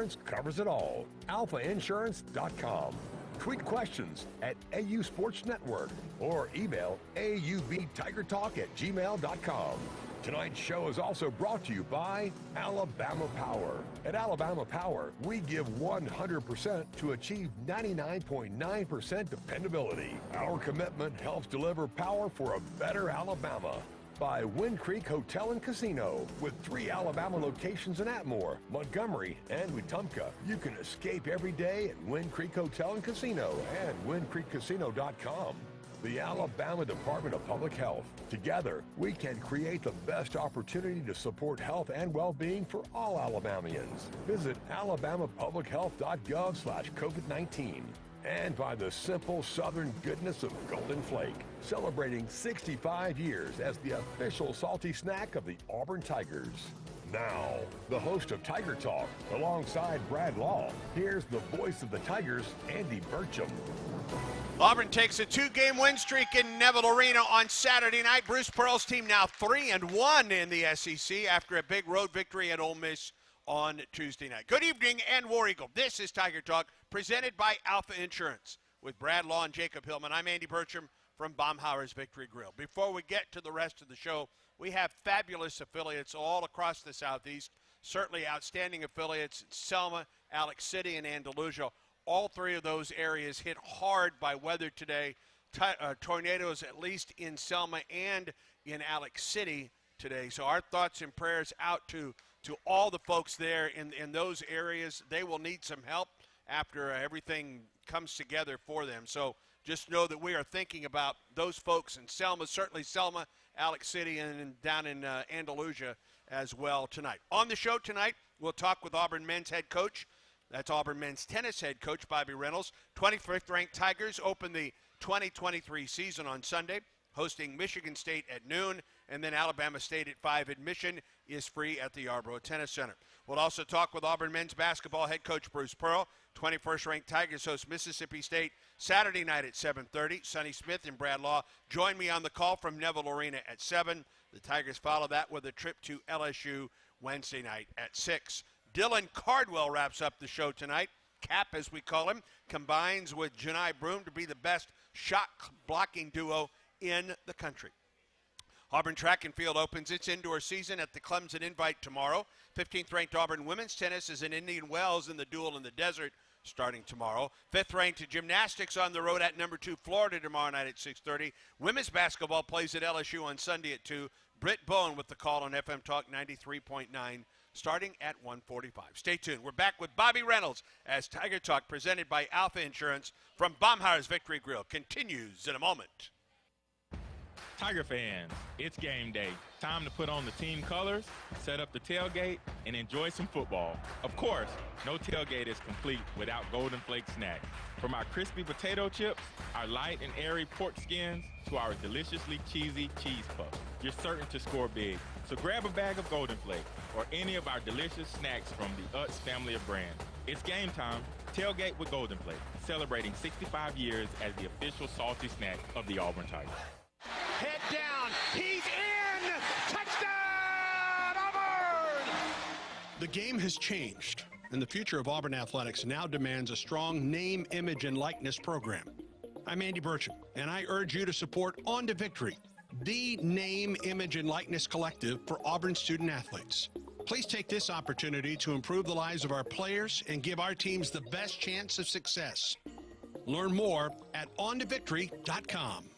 Insurance covers it all. alphainsurance.com. Tweet questions at AU Sports Network or email aubtigertalk@gmail.com. Tonight's show is also brought to you by Alabama Power. At Alabama Power, we give 100% to achieve 99.9% dependability. Our commitment helps deliver power for a better Alabama. By Wind Creek Hotel and Casino, with 3 Alabama locations in Atmore, Montgomery, and Wetumpka. You can escape every day at Wind Creek Hotel and Casino and windcreekcasino.com. The Alabama Department of Public Health. Together, we can create the best opportunity to support health and well-being for all Alabamians. Visit alabamapublichealth.gov/COVID-19. And by the simple southern goodness of Golden Flake, celebrating 65 years as the official salty snack of the Auburn Tigers. Now, the host of Tiger Talk, alongside Brad Law, here's the voice of the Tigers, Andy Burcham. Auburn takes a 2-game win streak in Neville Arena on Saturday night. Bruce Pearl's team now 3-1 in the SEC after a big road victory at Ole Miss on Tuesday night. Good evening and War Eagle. This is Tiger Talk, presented by Alpha Insurance with Brad Law and Jacob Hillman. I'm Andy Burcham from Baumhauer's Victory Grill. Before we get to the rest of the show, we have fabulous affiliates all across the Southeast, certainly outstanding affiliates in Selma, Alex City, and Andalusia. All 3 of those areas hit hard by weather today. Tornadoes at least in Selma and in Alex City today. So our thoughts and prayers out to all the folks there in those areas. They will need some help after everything comes together for them. So just know that we are thinking about those folks in Selma, certainly Selma, Alex City, and down in Andalusia as well tonight. On the show tonight, we'll talk with Auburn men's head coach. That's Auburn men's tennis head coach Bobby Reynolds. 25th ranked Tigers open the 2023 season on Sunday, hosting Michigan State at noon, and then Alabama State at 5. Admission is free at the Yarborough Tennis Center. We'll also talk with Auburn men's basketball head coach Bruce Pearl. 21st ranked Tigers host Mississippi State Saturday night at 7:30. Sonny Smith and Brad Law join me on the call from Neville Arena at 7. The Tigers follow that with a trip to LSU Wednesday night at 6. Dylan Cardwell wraps up the show tonight. Cap, as we call him, combines with Janai Broom to be the best shot blocking duo in the country. Auburn Track and Field opens its indoor season at the Clemson Invite tomorrow. 15th ranked Auburn women's tennis is in Indian Wells in the Duel in the Desert starting tomorrow. 5th ranked gymnastics on the road at number 2 Florida tomorrow night at 6:30. Women's basketball plays at LSU on Sunday at 2. Britt Bowen with the call on FM Talk 93.9 starting at 1:45. Stay tuned. We're back with Bobby Reynolds as Tiger Talk, presented by Alpha Insurance from Baumhauer's Victory Grill, continues in a moment. Tiger fans, it's game day. Time to put on the team colors, set up the tailgate, and enjoy some football. Of course, no tailgate is complete without Golden Flake snacks. From our crispy potato chips, our light and airy pork skins, to our deliciously cheesy cheese puffs, you're certain to score big. So grab a bag of Golden Flake or any of our delicious snacks from the Utz family of brands. It's game time. Tailgate with Golden Flake, celebrating 65 years as the official salty snack of the Auburn Tigers. Head down, he's in! Touchdown, Auburn! The game has changed, and the future of Auburn athletics now demands a strong name, image, and likeness program. I'm Andy Burcham, and I urge you to support On to Victory, the name, image, and likeness collective for Auburn student athletes. Please take this opportunity to improve the lives of our players and give our teams the best chance of success. Learn more at ontovictory.com.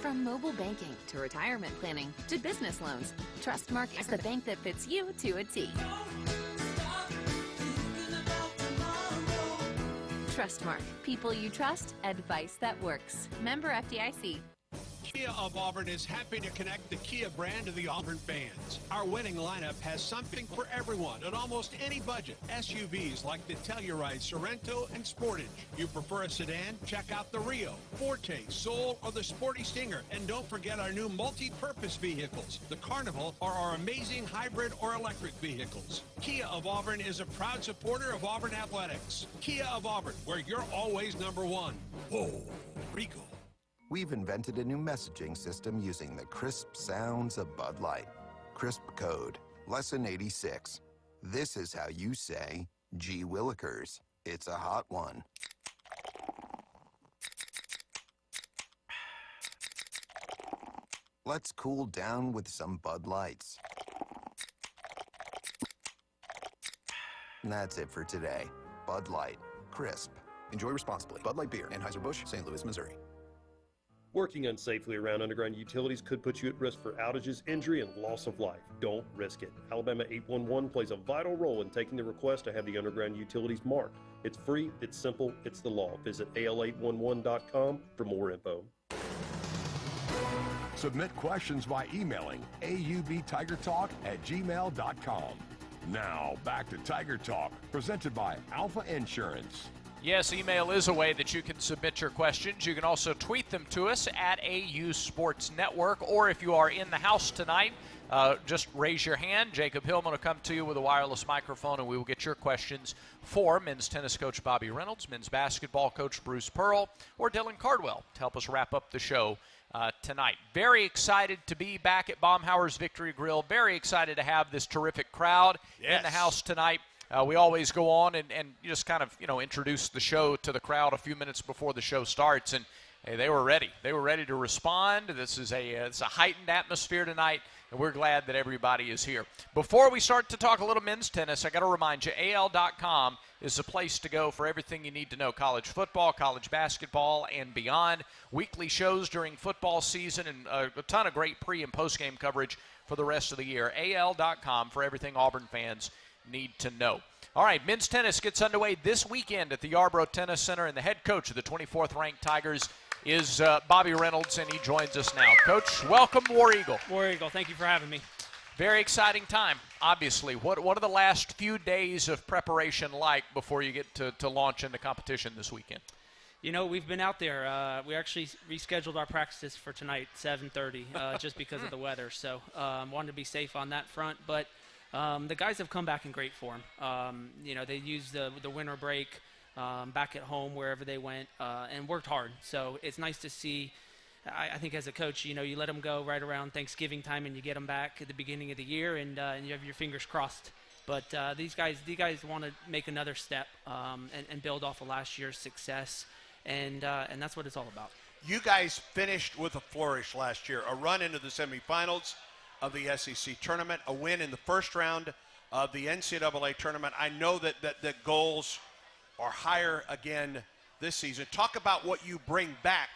From mobile banking to retirement planning to business loans, Trustmark is the bank that fits you to a T. Trustmark. People you trust, advice that works. Member FDIC. Kia of Auburn is happy to connect the Kia brand to the Auburn fans. Our winning lineup has something for everyone at almost any budget. SUVs like the Telluride, Sorrento, and Sportage. You prefer a sedan? Check out the Rio, Forte, Soul, or the Sporty Stinger. And don't forget our new multi-purpose vehicles, the Carnival, or our amazing hybrid or electric vehicles. Kia of Auburn is a proud supporter of Auburn athletics. Kia of Auburn, where you're always number one. Whoa, Rico. We've invented a new messaging system using the crisp sounds of Bud Light. Crisp Code, Lesson 86. This is how you say, gee willikers, it's a hot one. Let's cool down with some Bud Lights. And that's it for today. Bud Light. Crisp. Enjoy responsibly. Bud Light Beer, Anheuser-Busch, St. Louis, Missouri. Working unsafely around underground utilities could put you at risk for outages, injury, and loss of life. Don't risk it. Alabama 811 plays a vital role in taking the request to have the underground utilities marked. It's free, it's simple, it's the law. Visit al811.com for more info. Submit questions by emailing aubtigertalk@gmail.com. Now, back to Tiger Talk, presented by Alpha Insurance. Yes, email is a way that you can submit your questions. You can also tweet them to us at AU Sports Network, or if you are in the house tonight, just raise your hand. Jacob Hillman will come to you with a wireless microphone, and we will get your questions for men's tennis coach Bobby Reynolds, men's basketball coach Bruce Pearl, or Dylan Cardwell to help us wrap up the show tonight. Very excited to be back at Baumhauer's Victory Grill. Very excited to have this terrific crowd in the house tonight. We always go on and just kind of, introduce the show to the crowd a few minutes before the show starts, and hey, they were ready. They were ready to respond. This is it's a heightened atmosphere tonight, and we're glad that everybody is here. Before we start to talk a little men's tennis, I got to remind you, AL.com is the place to go for everything you need to know. College football, college basketball, and beyond. Weekly shows during football season and a ton of great pre- and post-game coverage for the rest of the year. AL.com for everything Auburn fans need to know. All right, men's tennis gets underway this weekend at the Yarborough Tennis Center, and the head coach of the 24th-ranked Tigers is Bobby Reynolds, and he joins us now. Coach, welcome, War Eagle. War Eagle, thank you for having me. Very exciting time, obviously. What are the last few days of preparation like before you get to launch into competition this weekend? We've been out there. We actually rescheduled our practices for tonight, 7:30, just because of the weather. So wanted to be safe on that front. But the guys have come back in great form. They used the winter break back at home, wherever they went, and worked hard. So it's nice to see. I think as a coach, you let them go right around Thanksgiving time, and you get them back at the beginning of the year, and you have your fingers crossed. But these guys want to make another step and build off of last year's success, and that's what it's all about. You guys finished with a flourish last year, a run into the semifinals of the SEC tournament, a win in the first round of the NCAA tournament. I know that the goals are higher again this season. Talk about what you bring back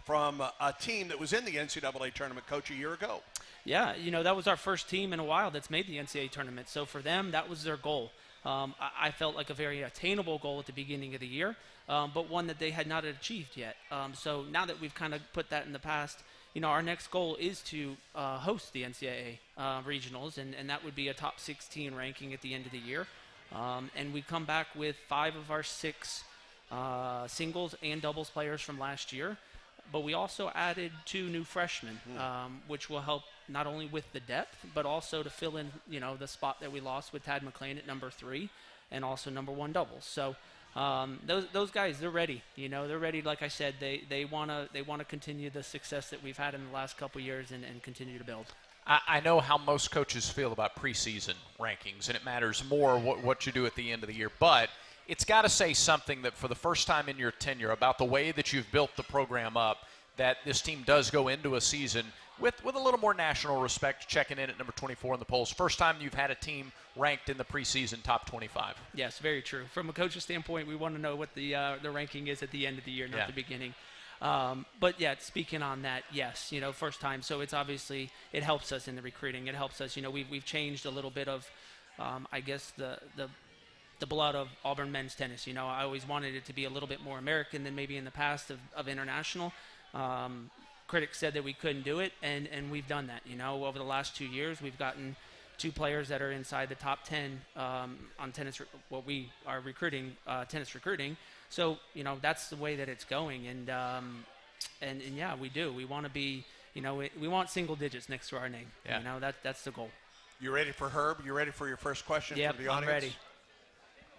from a team that was in the NCAA tournament, Coach, a year ago. Yeah, that was our first team in a while that's made the NCAA tournament. So for them, that was their goal. I felt like a very attainable goal at the beginning of the year, but one that they had not achieved yet. So now that we've kind of put that in the past, our next goal is to host the NCAA regionals, and that would be a top 16 ranking at the end of the year. And we come back with 5 of our 6 singles and doubles players from last year. But we also added 2 new freshmen, which will help not only with the depth, but also to fill in, the spot that we lost with Tad McClain at number 3 and also number 1 doubles. So those guys, they're ready. They're ready. Like I said, they want to continue the success that we've had in the last couple years and continue to build. I know how most coaches feel about preseason rankings, and it matters more what you do at the end of the year. But it's got to say something that for the first time in your tenure about the way that you've built the program up, that this team does go into a season with a little more national respect, checking in at number 24 in the polls. First time you've had a team ranked in the preseason top 25. Yes, very true. From a coach's standpoint, we want to know what the ranking is at the end of the year, not the beginning. But yeah, speaking on that, yes, first time. So it's obviously, it helps us in the recruiting. It helps us, we've changed a little bit of, I guess the blood of Auburn men's tennis. I always wanted it to be a little bit more American than maybe in the past of international. Critics said that we couldn't do it, and we've done that. Over the last 2 years, we've gotten 2 players that are inside the top 10 on tennis, what we are recruiting, tennis recruiting. So, that's the way that it's going. And yeah, we do. We want to be, we want single digits next to our name. Yeah. That's the goal. You ready for Herb? You ready for your first question from the audience? I'm ready.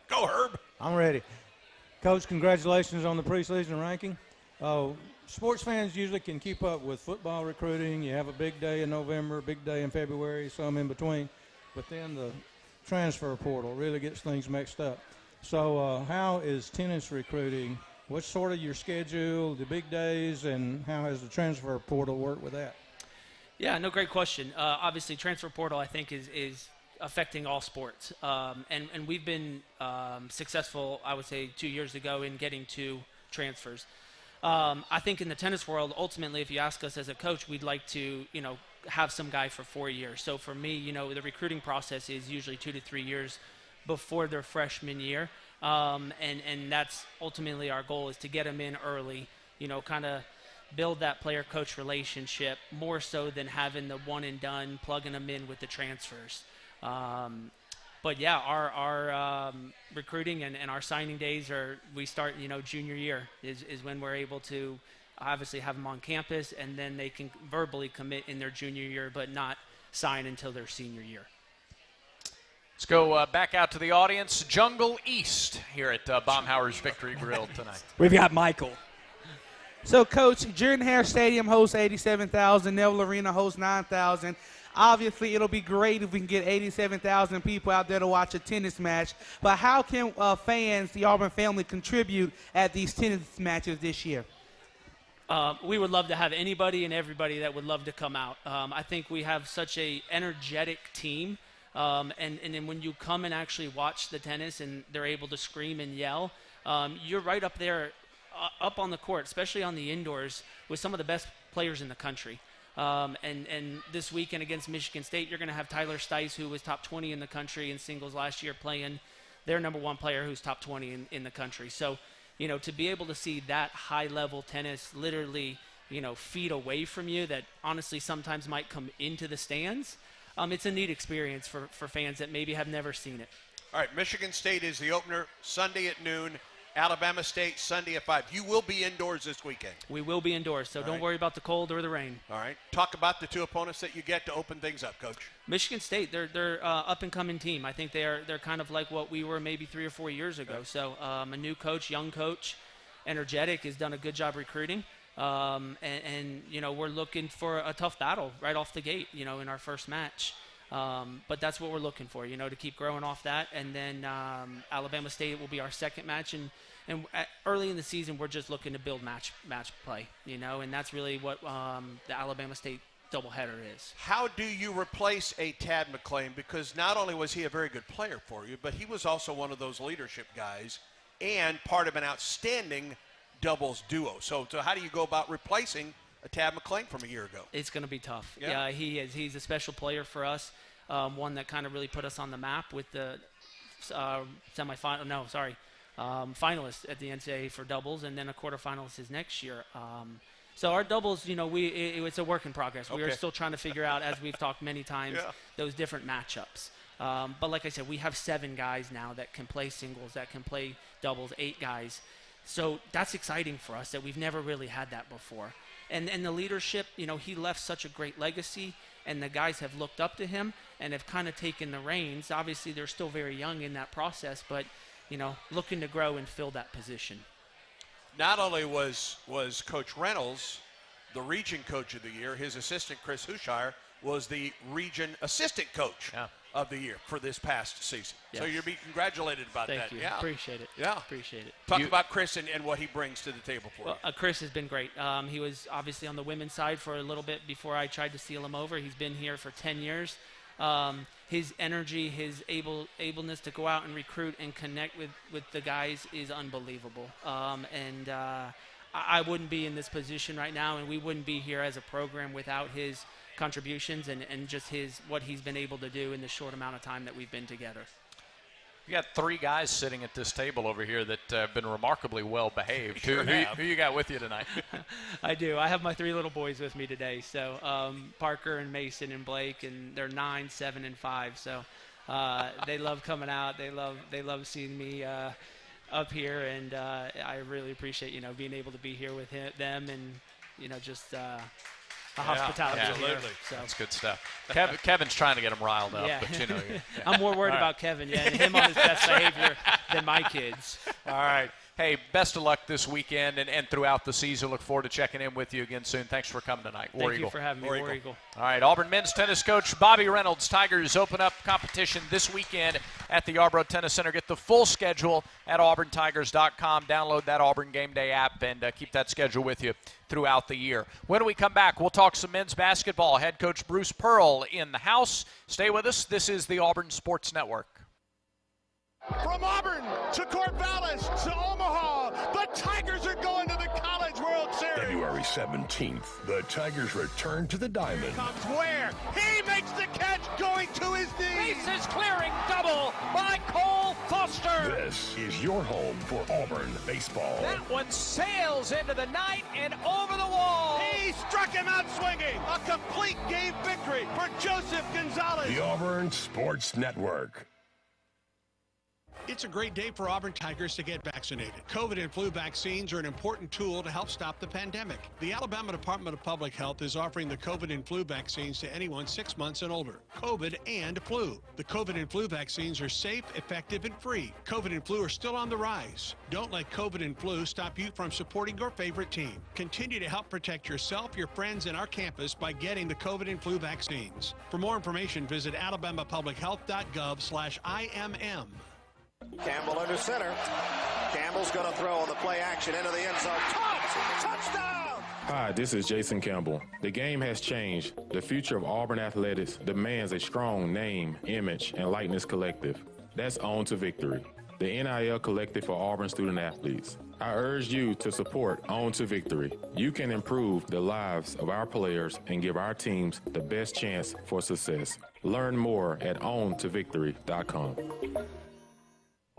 Go, Herb. I'm ready. Coach, congratulations on the preseason ranking. Sports fans usually can keep up with football recruiting. You have a big day in November, big day in February, some in between. But then the transfer portal really gets things mixed up. So how is tennis recruiting? What's sort of your schedule, the big days, and how has the transfer portal worked with that? Yeah, no, great question. Obviously, transfer portal, I think, is affecting all sports. And we've been successful, I would say, 2 years ago in getting 2 transfers. I think in the tennis world, ultimately, if you ask us as a coach, we'd like to, have some guy for 4 years. So for me, the recruiting process is usually 2 to 3 years before their freshman year. And that's ultimately our goal, is to get them in early, kind of build that player-coach relationship more so than having the one and done, plugging them in with the transfers. But yeah, our recruiting and our signing days we start, junior year is when we're able to obviously have them on campus, and then they can verbally commit in their junior year, but not sign until their senior year. Let's go back out to the audience. Jungle East here at Baumhauer's Victory Grill tonight. We've got Michael. So, Coach, Jordan-Hare Stadium hosts 87,000. Neville Arena hosts 9,000. Obviously, it'll be great if we can get 87,000 people out there to watch a tennis match. But how can fans, the Auburn family, contribute at these tennis matches this year? We would love to have anybody and everybody that would love to come out. I think we have such a energetic team. And then when you come and actually watch the tennis and they're able to scream and yell, you're right up there, up on the court, especially on the indoors, with some of the best players in the country. And this weekend against Michigan State, you're going to have Tyler Stice, who was top 20 in the country in singles last year, playing their number 1 player who's top 20 in the country. So, to be able to see that high-level tennis literally, feet away from you that honestly sometimes might come into the stands, it's a neat experience for fans that maybe have never seen it. All right, Michigan State is the opener Sunday at noon. Alabama State Sunday at 5. You will be indoors this weekend. We will be indoors, so don't worry about the cold or the rain. All right. Talk about the 2 opponents that you get to open things up, Coach. Michigan State, they're up-and-coming team. I think they're kind of like what we were maybe 3 or 4 years ago. So a new coach, young coach, energetic, has done a good job recruiting. And we're looking for a tough battle right off the gate, in our first match. But that's what we're looking for, to keep growing off that. And then Alabama State will be our second match. And early in the season, we're just looking to build match play, and that's really what the Alabama State doubleheader is. How do you replace a Tad McClain? Because not only was he a very good player for you, but he was also one of those leadership guys and part of an outstanding doubles duo. So how do you go about replacing a Tad McClain from a year ago? It's going to be tough. Yeah, he is. He's a special player for us, one that kind of really put us on the map with the finalist at the NCAA for doubles, and then a quarterfinalist is next year. So our doubles, it's a work in progress. We are still trying to figure out, as we've talked many times, those different matchups. But like I said, we have 7 guys now that can play singles, that can play doubles, 8 guys. So that's exciting for us that we've never really had that before. And the leadership, he left such a great legacy, and the guys have looked up to him and have kind of taken the reins. Obviously, they're still very young in that process, but looking to grow and fill that position. Not only was Coach Reynolds the region coach of the year, his assistant, Chris Hushire, was the region assistant coach of the year for this past season. Yes. So you'll be congratulated about that. Thank you. Yeah. Appreciate it. Yeah. Appreciate it. Talk about Chris and what he brings to the table for you. Chris has been great. He was obviously on the women's side for a little bit before I tried to steal him over. He's been here for 10 years. His energy, his ableness to go out and recruit and connect with the guys is unbelievable. And I wouldn't be in this position right now, and we wouldn't be here as a program without his contributions and just what he's been able to do in the short amount of time that we've been together. You got 3 guys sitting at this table over here that have been remarkably well behaved. Sure who you got with you tonight? I do. I have my 3 little boys with me today. So Parker and Mason and Blake, and they're 9, 7, and 5. So they love coming out. They love seeing me up here, and I really appreciate being able to be here with them and just. Hospitality. Absolutely. So. That's good stuff. Kevin's trying to get him riled up, but I'm more worried about Kevin, and him on his best behavior than my kids. All right. hey, best of luck this weekend and throughout the season. Look forward to checking in with you again soon. Thanks for coming tonight. War Thank Eagle. you for having me, War Eagle. All right, Auburn men's tennis coach Bobby Reynolds. Tigers open up competition this weekend at the Yarborough Tennis Center. Get the full schedule at auburntigers.com. Download that Auburn Game Day app and keep that schedule with you throughout the year. When we come back, we'll talk some men's basketball. Head coach Bruce Pearl in the house. Stay with us. This is the Auburn Sports Network. From Auburn to Corvallis to Omaha, the Tigers are going to the College World Series. February 17th, the Tigers return to the Diamond. Comes where? He makes the catch going to his knees. Bases clearing double by Cole Foster. This is your home for Auburn baseball. That one sails into the night and over the wall. He struck him out swinging. A complete game victory for Joseph Gonzalez. The Auburn Sports Network. It's a great day for Auburn Tigers to get vaccinated. COVID and flu vaccines are an important tool to help stop the pandemic. The Alabama Department of Public Health is offering the COVID and flu vaccines to anyone 6 months and older. COVID and flu. The COVID and flu vaccines are safe, effective, and free. COVID and flu are still on the rise. Don't let COVID and flu stop you from supporting your favorite team. Continue to help protect yourself, your friends, and our campus by getting the COVID and flu vaccines. For more information, visit alabamapublichealth.gov/IMM. Campbell under center. Campbell's going to throw on the play action into the end zone. Caught! Touchdown! Hi, this is Jason Campbell. The game has changed. The future of Auburn athletics demands a strong name, image, and likeness collective. That's On to Victory, the NIL collective for Auburn student athletes. I urge you to support On to Victory. You can improve the lives of our players and give our teams the best chance for success. Learn more at ontovictory.com.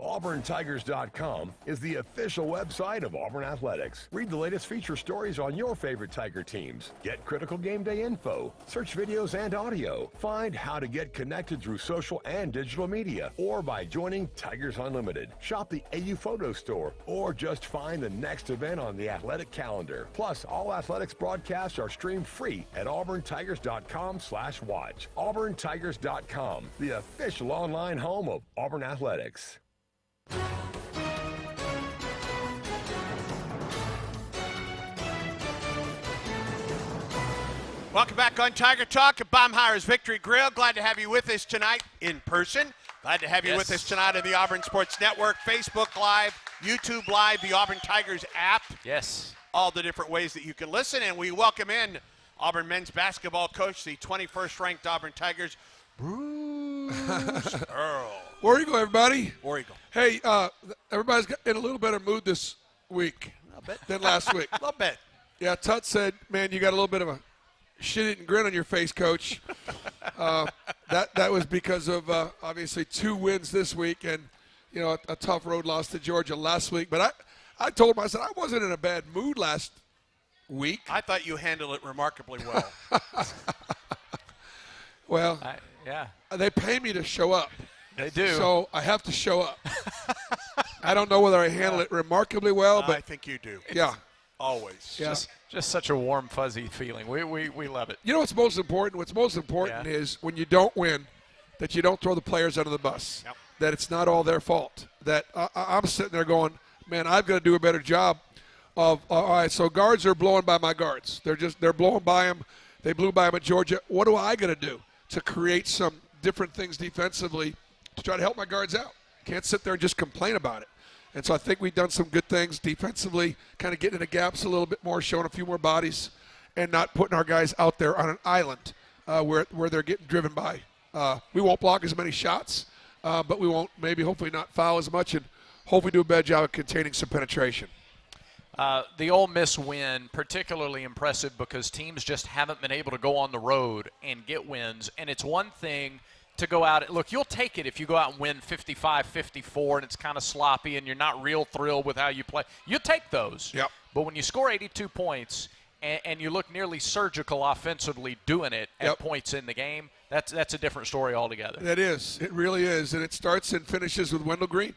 AuburnTigers.com is the official website of Auburn Athletics. Read the latest feature stories on your favorite Tiger teams. Get critical game day info. Search videos and audio. Find how to get connected through social and digital media or by joining Tigers Unlimited. Shop the AU Photo Store or just find the next event on the athletic calendar. Plus, all athletics broadcasts are streamed free at AuburnTigers.com/watch. AuburnTigers.com, the official online home of Auburn Athletics. Welcome back on Tiger Talk at Baumheyer's Victory Grill. Glad to have you with us tonight in person. Glad to have you with us tonight on the Auburn Sports Network, Facebook Live, YouTube Live, the Auburn Tigers app. Yes. All the different ways that you can listen. And we welcome in Auburn men's basketball coach, the 21st ranked Auburn Tigers, Bruce Earl. War Eagle, everybody. War Eagle. Hey, everybody's in a little better mood this week than last week. A little bit. Yeah, Tut said, man, you got a little bit of a shit-eating grin on your face, Coach. That was because of, obviously, 2 wins this week and, you know, a tough road loss to Georgia last week. But I told him, I said, I wasn't in a bad mood last week. I thought you handled it remarkably well. Well, yeah. They pay me to show up. They do. So I have to show up. I don't know whether I handle it remarkably well, but I think you do. Yeah. Always. Yeah. Just such a warm, fuzzy feeling. We love it. You know what's most important? What's most important is when you don't win, that you don't throw the players under the bus. Yep. That it's not all their fault. That I'm sitting there going, man, I've got to do a better job of, all right, so guards are blowing by my guards. They're blowing by them. They blew by them at Georgia. What do I got to do to create some different things defensively to try to help my guards out? Can't sit there and just complain about it. And so I think we've done some good things defensively, kind of getting in the gaps a little bit more, showing a few more bodies, and not putting our guys out there on an island where they're getting driven by. We won't block as many shots, but we won't hopefully not foul as much, and hopefully do a better job of containing some penetration. The Ole Miss win, particularly impressive because teams just haven't been able to go on the road and get wins. And it's one thing to go out. Look, you'll take it if you go out and win 55-54 and it's kind of sloppy and you're not real thrilled with how you play. You take those. Yep. But when you score 82 points and you look nearly surgical offensively doing it at points in the game, that's a different story altogether. It is. It really is. And it starts and finishes with Wendell Green.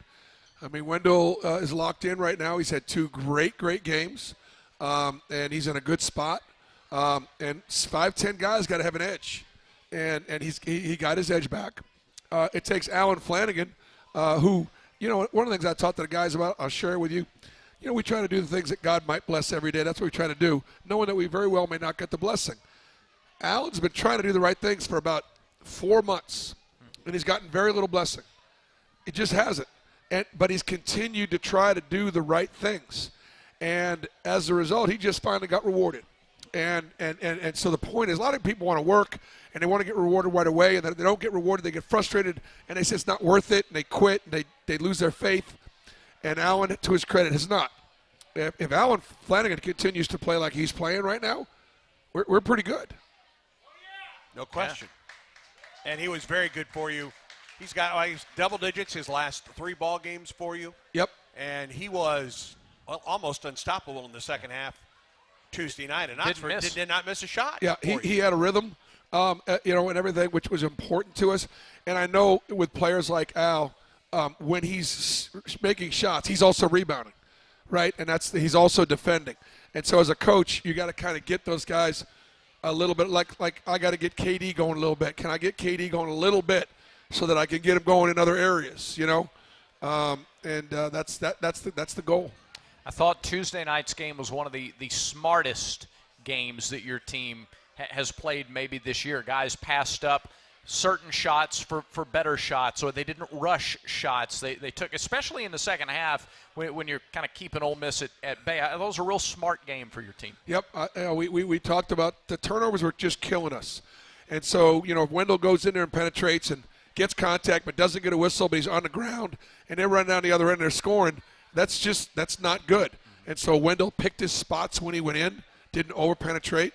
I mean, Wendell is locked in right now. He's had 2 great games, and he's in a good spot. And 5'10" guys got to have an edge, and he got his edge back. It takes Alan Flanagan, who, you know, one of the things I talked to the guys about, I'll share it with you. we try to do the things that God might bless every day. That's what we try to do, knowing that we very well may not get the blessing. Allen's been trying to do the right things for about 4 months, and he's gotten very little blessing. It just hasn't. But he's continued to try to do the right things. And as a result, he just finally got rewarded. And so the point is, a lot of people want to work, and they want to get rewarded right away, and if they don't get rewarded, they get frustrated, and they say it's not worth it, and they quit, and they lose their faith. And Allen, to his credit, has not. If Allen Flanagan continues to play like he's playing right now, we're pretty good. No question. Yeah. And he was very good for you. He's got he's double digits his last 3 ball games for you. Yep. And he was almost unstoppable in the second half Tuesday night. And Oxford did not miss a shot. Yeah, he had a rhythm, and everything, which was important to us. And I know with players like Al, when he's making shots, he's also rebounding, right? And he's also defending. And so as a coach, you got to kind of get those guys a little bit, like I got to get KD going a little bit. Can I get KD going a little bit so that I can get him going in other areas, that's the goal. I thought Tuesday night's game was one of the smartest games that your team has played maybe this year. Guys passed up certain shots for better shots, or they didn't rush shots. They took, especially in the second half, when you're kind of keeping Ole Miss at bay. That was a real smart game for your team. Yep. We talked about the turnovers were just killing us. And so, if Wendell goes in there and penetrates and gets contact but doesn't get a whistle, but he's on the ground, and they're running down the other end and they're scoring, that's not good. And so Wendell picked his spots when he went in, didn't over-penetrate.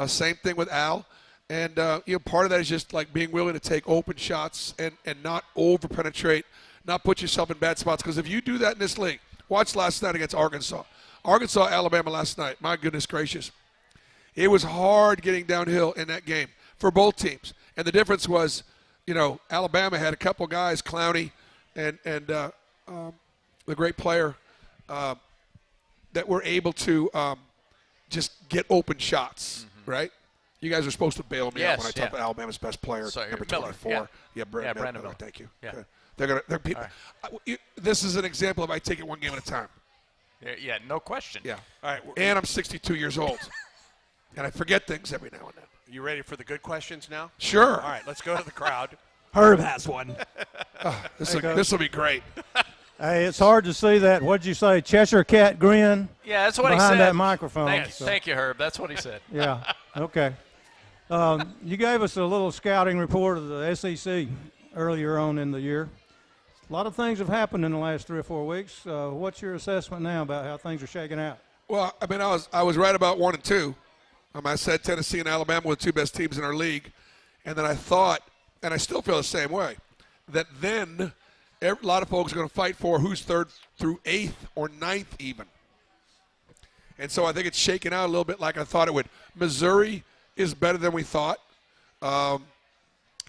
Same thing with Al. And, part of that is just like being willing to take open shots and not over-penetrate, not put yourself in bad spots. Because if you do that in this league, watch last night against Arkansas. Alabama last night, my goodness gracious. It was hard getting downhill in that game for both teams. And the difference was, Alabama had a couple guys, Clowney and the great player, that were able to just get open shots, right? You guys are supposed to bail me out when I talk about Alabama's best player, number 24. Brandon Miller. Thank you. Yeah. Good. They're people. Right. This is an example of I take it one game at a time. Yeah, no question. Yeah. All right. And I'm 62 years old, and I forget things every now and then. You ready for the good questions now? Sure. All right, let's go to the crowd. Herb has one. This will be great. Hey, it's hard to see that. What'd you say, Cheshire Cat grin? Yeah, that's what he said. Behind that microphone. Thank you, Herb. That's what he said. Yeah. Okay. You gave us a little scouting report of the SEC earlier on in the year. A lot of things have happened in the last 3 or 4 weeks. What's your assessment now about how things are shaking out? Well, I was right about 1 and 2. I said Tennessee and Alabama were the 2 best teams in our league. And then I thought, and I still feel the same way, that then a lot of folks are going to fight for who's 3rd through 8th or 9th even. And so I think it's shaking out a little bit like I thought it would. Missouri is better than we thought.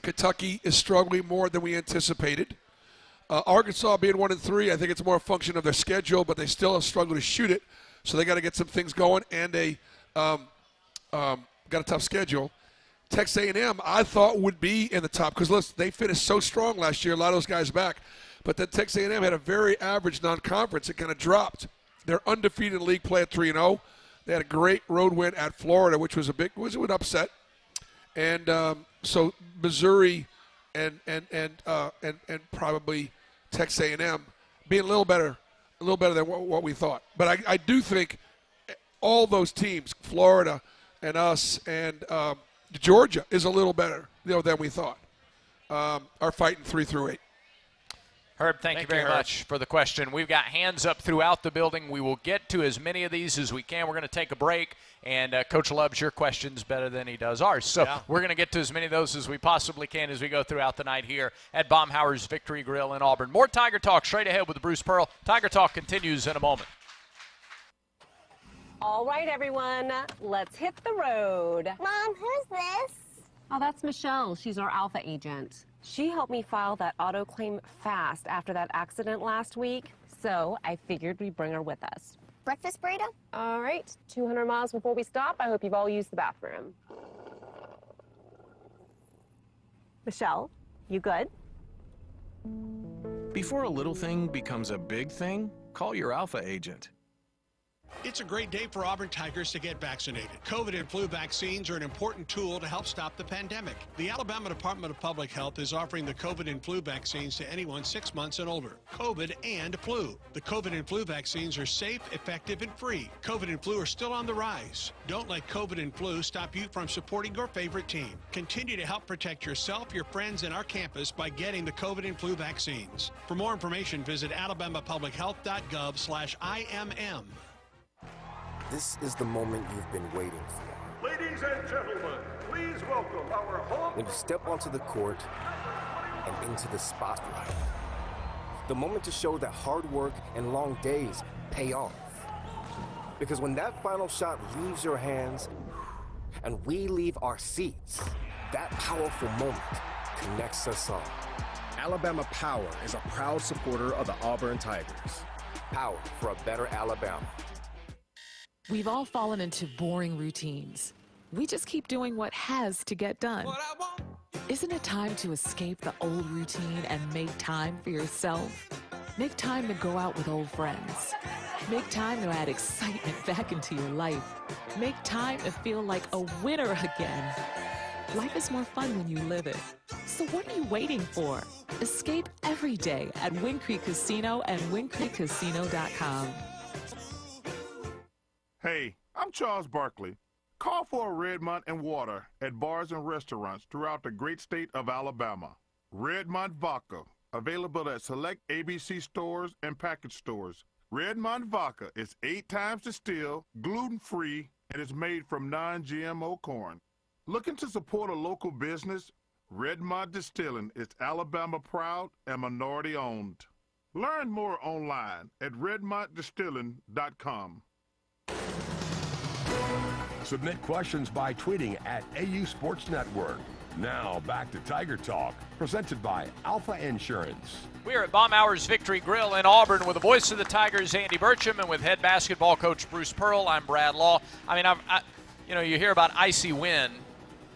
Kentucky is struggling more than we anticipated. Arkansas being 1 and 3, I think it's more a function of their schedule, but they still have struggled to shoot it. So they got to get some things going, and they got a tough schedule. Texas A&M, I thought would be in the top because, listen, they finished so strong last year, a lot of those guys back. But then Texas A&M had a very average non-conference. It kind of dropped. They're undefeated in league play at 3-0. They had a great road win at Florida, which was an upset. And so Missouri and probably Texas A&M being a little better than what we thought. But I do think all those teams, Florida and us and Georgia, is a little better than we thought. Are fighting 3 through 8. Herb, thank you very much for the question. We've got hands up throughout the building. We will get to as many of these as we can. We're going to take a break, and Coach loves your questions better than he does ours. So we're going to get to as many of those as we possibly can as we go throughout the night here at Baumhauer's Victory Grill in Auburn. More Tiger Talk straight ahead with Bruce Pearl. Tiger Talk continues in a moment. All right, everyone, let's hit the road. Mom, who's this? Oh, that's Michelle. She's our Alpha agent. She helped me file that auto claim fast after that accident last week, so I figured we'd bring her with us. Breakfast burrito? All right, 200 miles before we stop. I hope you've all used the bathroom. Michelle, you good? Before a little thing becomes a big thing, call your Alpha agent. It's a great day for Auburn Tigers to get vaccinated. COVID and flu vaccines are an important tool to help stop the pandemic. The Alabama Department of Public Health is offering the COVID and flu vaccines to anyone 6 months and older. COVID and flu. The COVID and flu vaccines are safe, effective, and free. COVID and flu are still on the rise. Don't let COVID and flu stop you from supporting your favorite team. Continue to help protect yourself, your friends, and our campus by getting the COVID and flu vaccines. For more information, visit alabamapublichealth.gov/IMM. This is the moment you've been waiting for. Ladies and gentlemen, please welcome our home. When you step onto the court and into the spotlight. The moment to show that hard work and long days pay off. Because when that final shot leaves your hands and we leave our seats, that powerful moment connects us all. Alabama Power is a proud supporter of the Auburn Tigers. Power for a better Alabama. We've all fallen into boring routines. We just keep doing what has to get done. Isn't it time to escape the old routine and make time for yourself? Make time to go out with old friends. Make time to add excitement back into your life. Make time to feel like a winner again. Life is more fun when you live it. So what are you waiting for? Escape every day at Wind Creek Casino and WindCreekCasino.com. Hey, I'm Charles Barkley. Call for a Redmont and water at bars and restaurants throughout the great state of Alabama. Redmont Vodka, available at select ABC stores and package stores. Redmont Vodka is 8 times distilled, gluten-free, and is made from non-GMO corn. Looking to support a local business? Redmont Distilling is Alabama proud and minority owned. Learn more online at redmontdistilling.com. Submit questions by tweeting at AU Sports Network. Now back to Tiger Talk, presented by Alpha Insurance. We are at Baumhower's Victory Grill in Auburn with the voice of the Tigers, Andy Burcham, and with head basketball coach Bruce Pearl. I'm Brad Law. I mean, you hear about icy wind.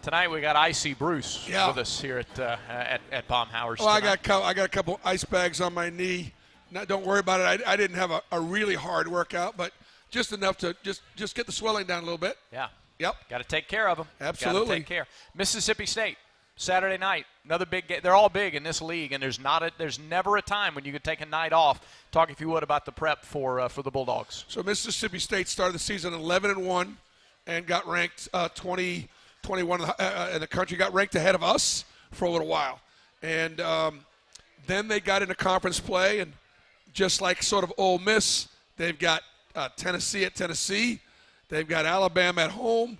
Tonight we got icy Bruce with us here at Baumhower's. Well, I got a couple ice bags on my knee. Don't worry about it. I didn't have a really hard workout, but just enough to just get the swelling down a little bit. Yeah. Yep. Got to take care of them. Absolutely. Got to take care. Mississippi State, Saturday night, another big game. They're all big in this league, and there's never a time when you could take a night off. Talk, if you would, about the prep for the Bulldogs. So Mississippi State started the season 11-1 and got ranked 21 in the country. Got ranked ahead of us for a little while, and then they got into conference play, and just like sort of Ole Miss, they've got Tennessee at Tennessee. They've got Alabama at home,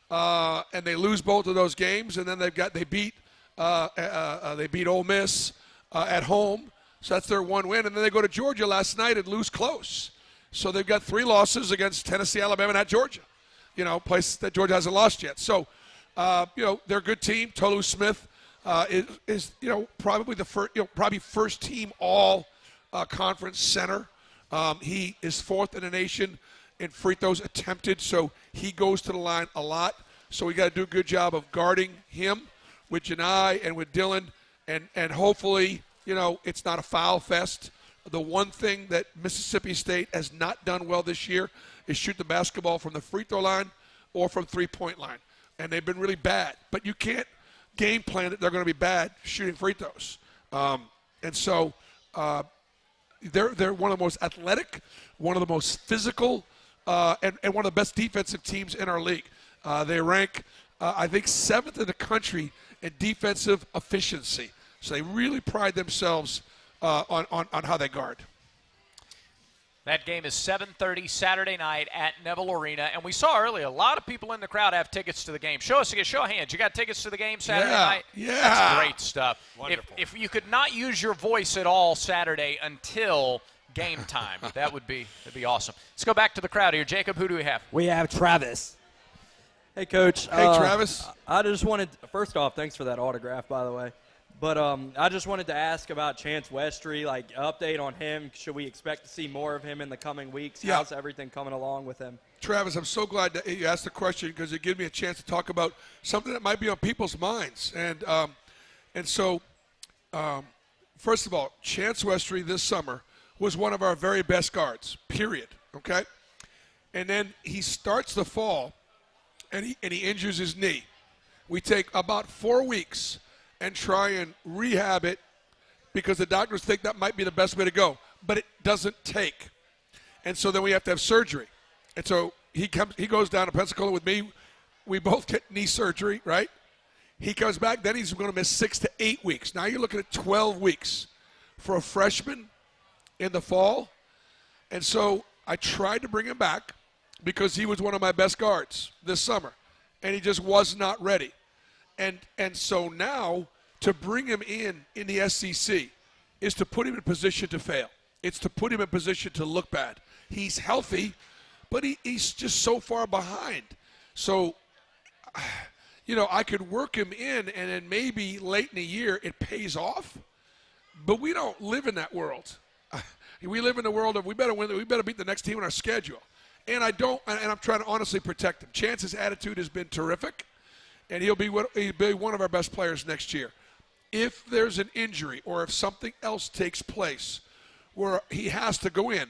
and they lose both of those games. And then they beat Ole Miss at home, so that's their one win. And then they go to Georgia last night and lose close. So they've got 3 losses against Tennessee, Alabama, and at Georgia. Place that Georgia hasn't lost yet. So, they're a good team. Tolu Smith is probably probably first team all conference center. He is 4th in the nation in free throws attempted, so he goes to the line a lot. So we got to do a good job of guarding him with Janai and with Dylan, and hopefully, it's not a foul fest. The one thing that Mississippi State has not done well this year is shoot the basketball from the free throw line or from three-point line, and they've been really bad. But you can't game plan that they're going to be bad shooting free throws, and so they're one of the most athletic, one of the most physical, and one of the best defensive teams in our league. They rank, I think, 7th in the country in defensive efficiency. So they really pride themselves on how they guard. That game is 7:30 Saturday night at Neville Arena. And we saw earlier a lot of people in the crowd have tickets to the game. Show of hands. You got tickets to the game Saturday night? Yeah. That's great stuff. Wonderful. If you could not use your voice at all Saturday until game time, that'd be awesome. Let's go back to the crowd here. Jacob, who do we have? We have Travis. Hey, Coach. Hey, Travis. I just wanted – first off, thanks for that autograph, by the way. But I just wanted to ask about Chance Westry, update on him. Should we expect to see more of him in the coming weeks? Yeah. How's everything coming along with him? Travis, I'm so glad that you asked the question because it gives me a chance to talk about something that might be on people's minds. And so, first of all, Chance Westry this summer was one of our very best guards, period, okay? And then he starts the fall, and he injures his knee. We take about 4 weeks and try and rehab it because the doctors think that might be the best way to go. But it doesn't take. And so then we have to have surgery. And so he goes down to Pensacola with me. We both get knee surgery, right? He comes back, then he's going to miss 6 to 8 weeks. Now you're looking at 12 weeks for a freshman in the fall. And so I tried to bring him back because he was one of my best guards this summer, and he just was not ready. And so now to bring him in the SEC is to put him in position to fail. It's to put him in position to look bad. He's healthy, but he's just so far behind. So, I could work him in, and then maybe late in the year it pays off. But we don't live in that world. We live in the world of we better win. We better beat the next team on our schedule. And I'm trying to honestly protect him. Chance's attitude has been terrific, and he'll be one of our best players next year. If there's an injury or if something else takes place where he has to go in,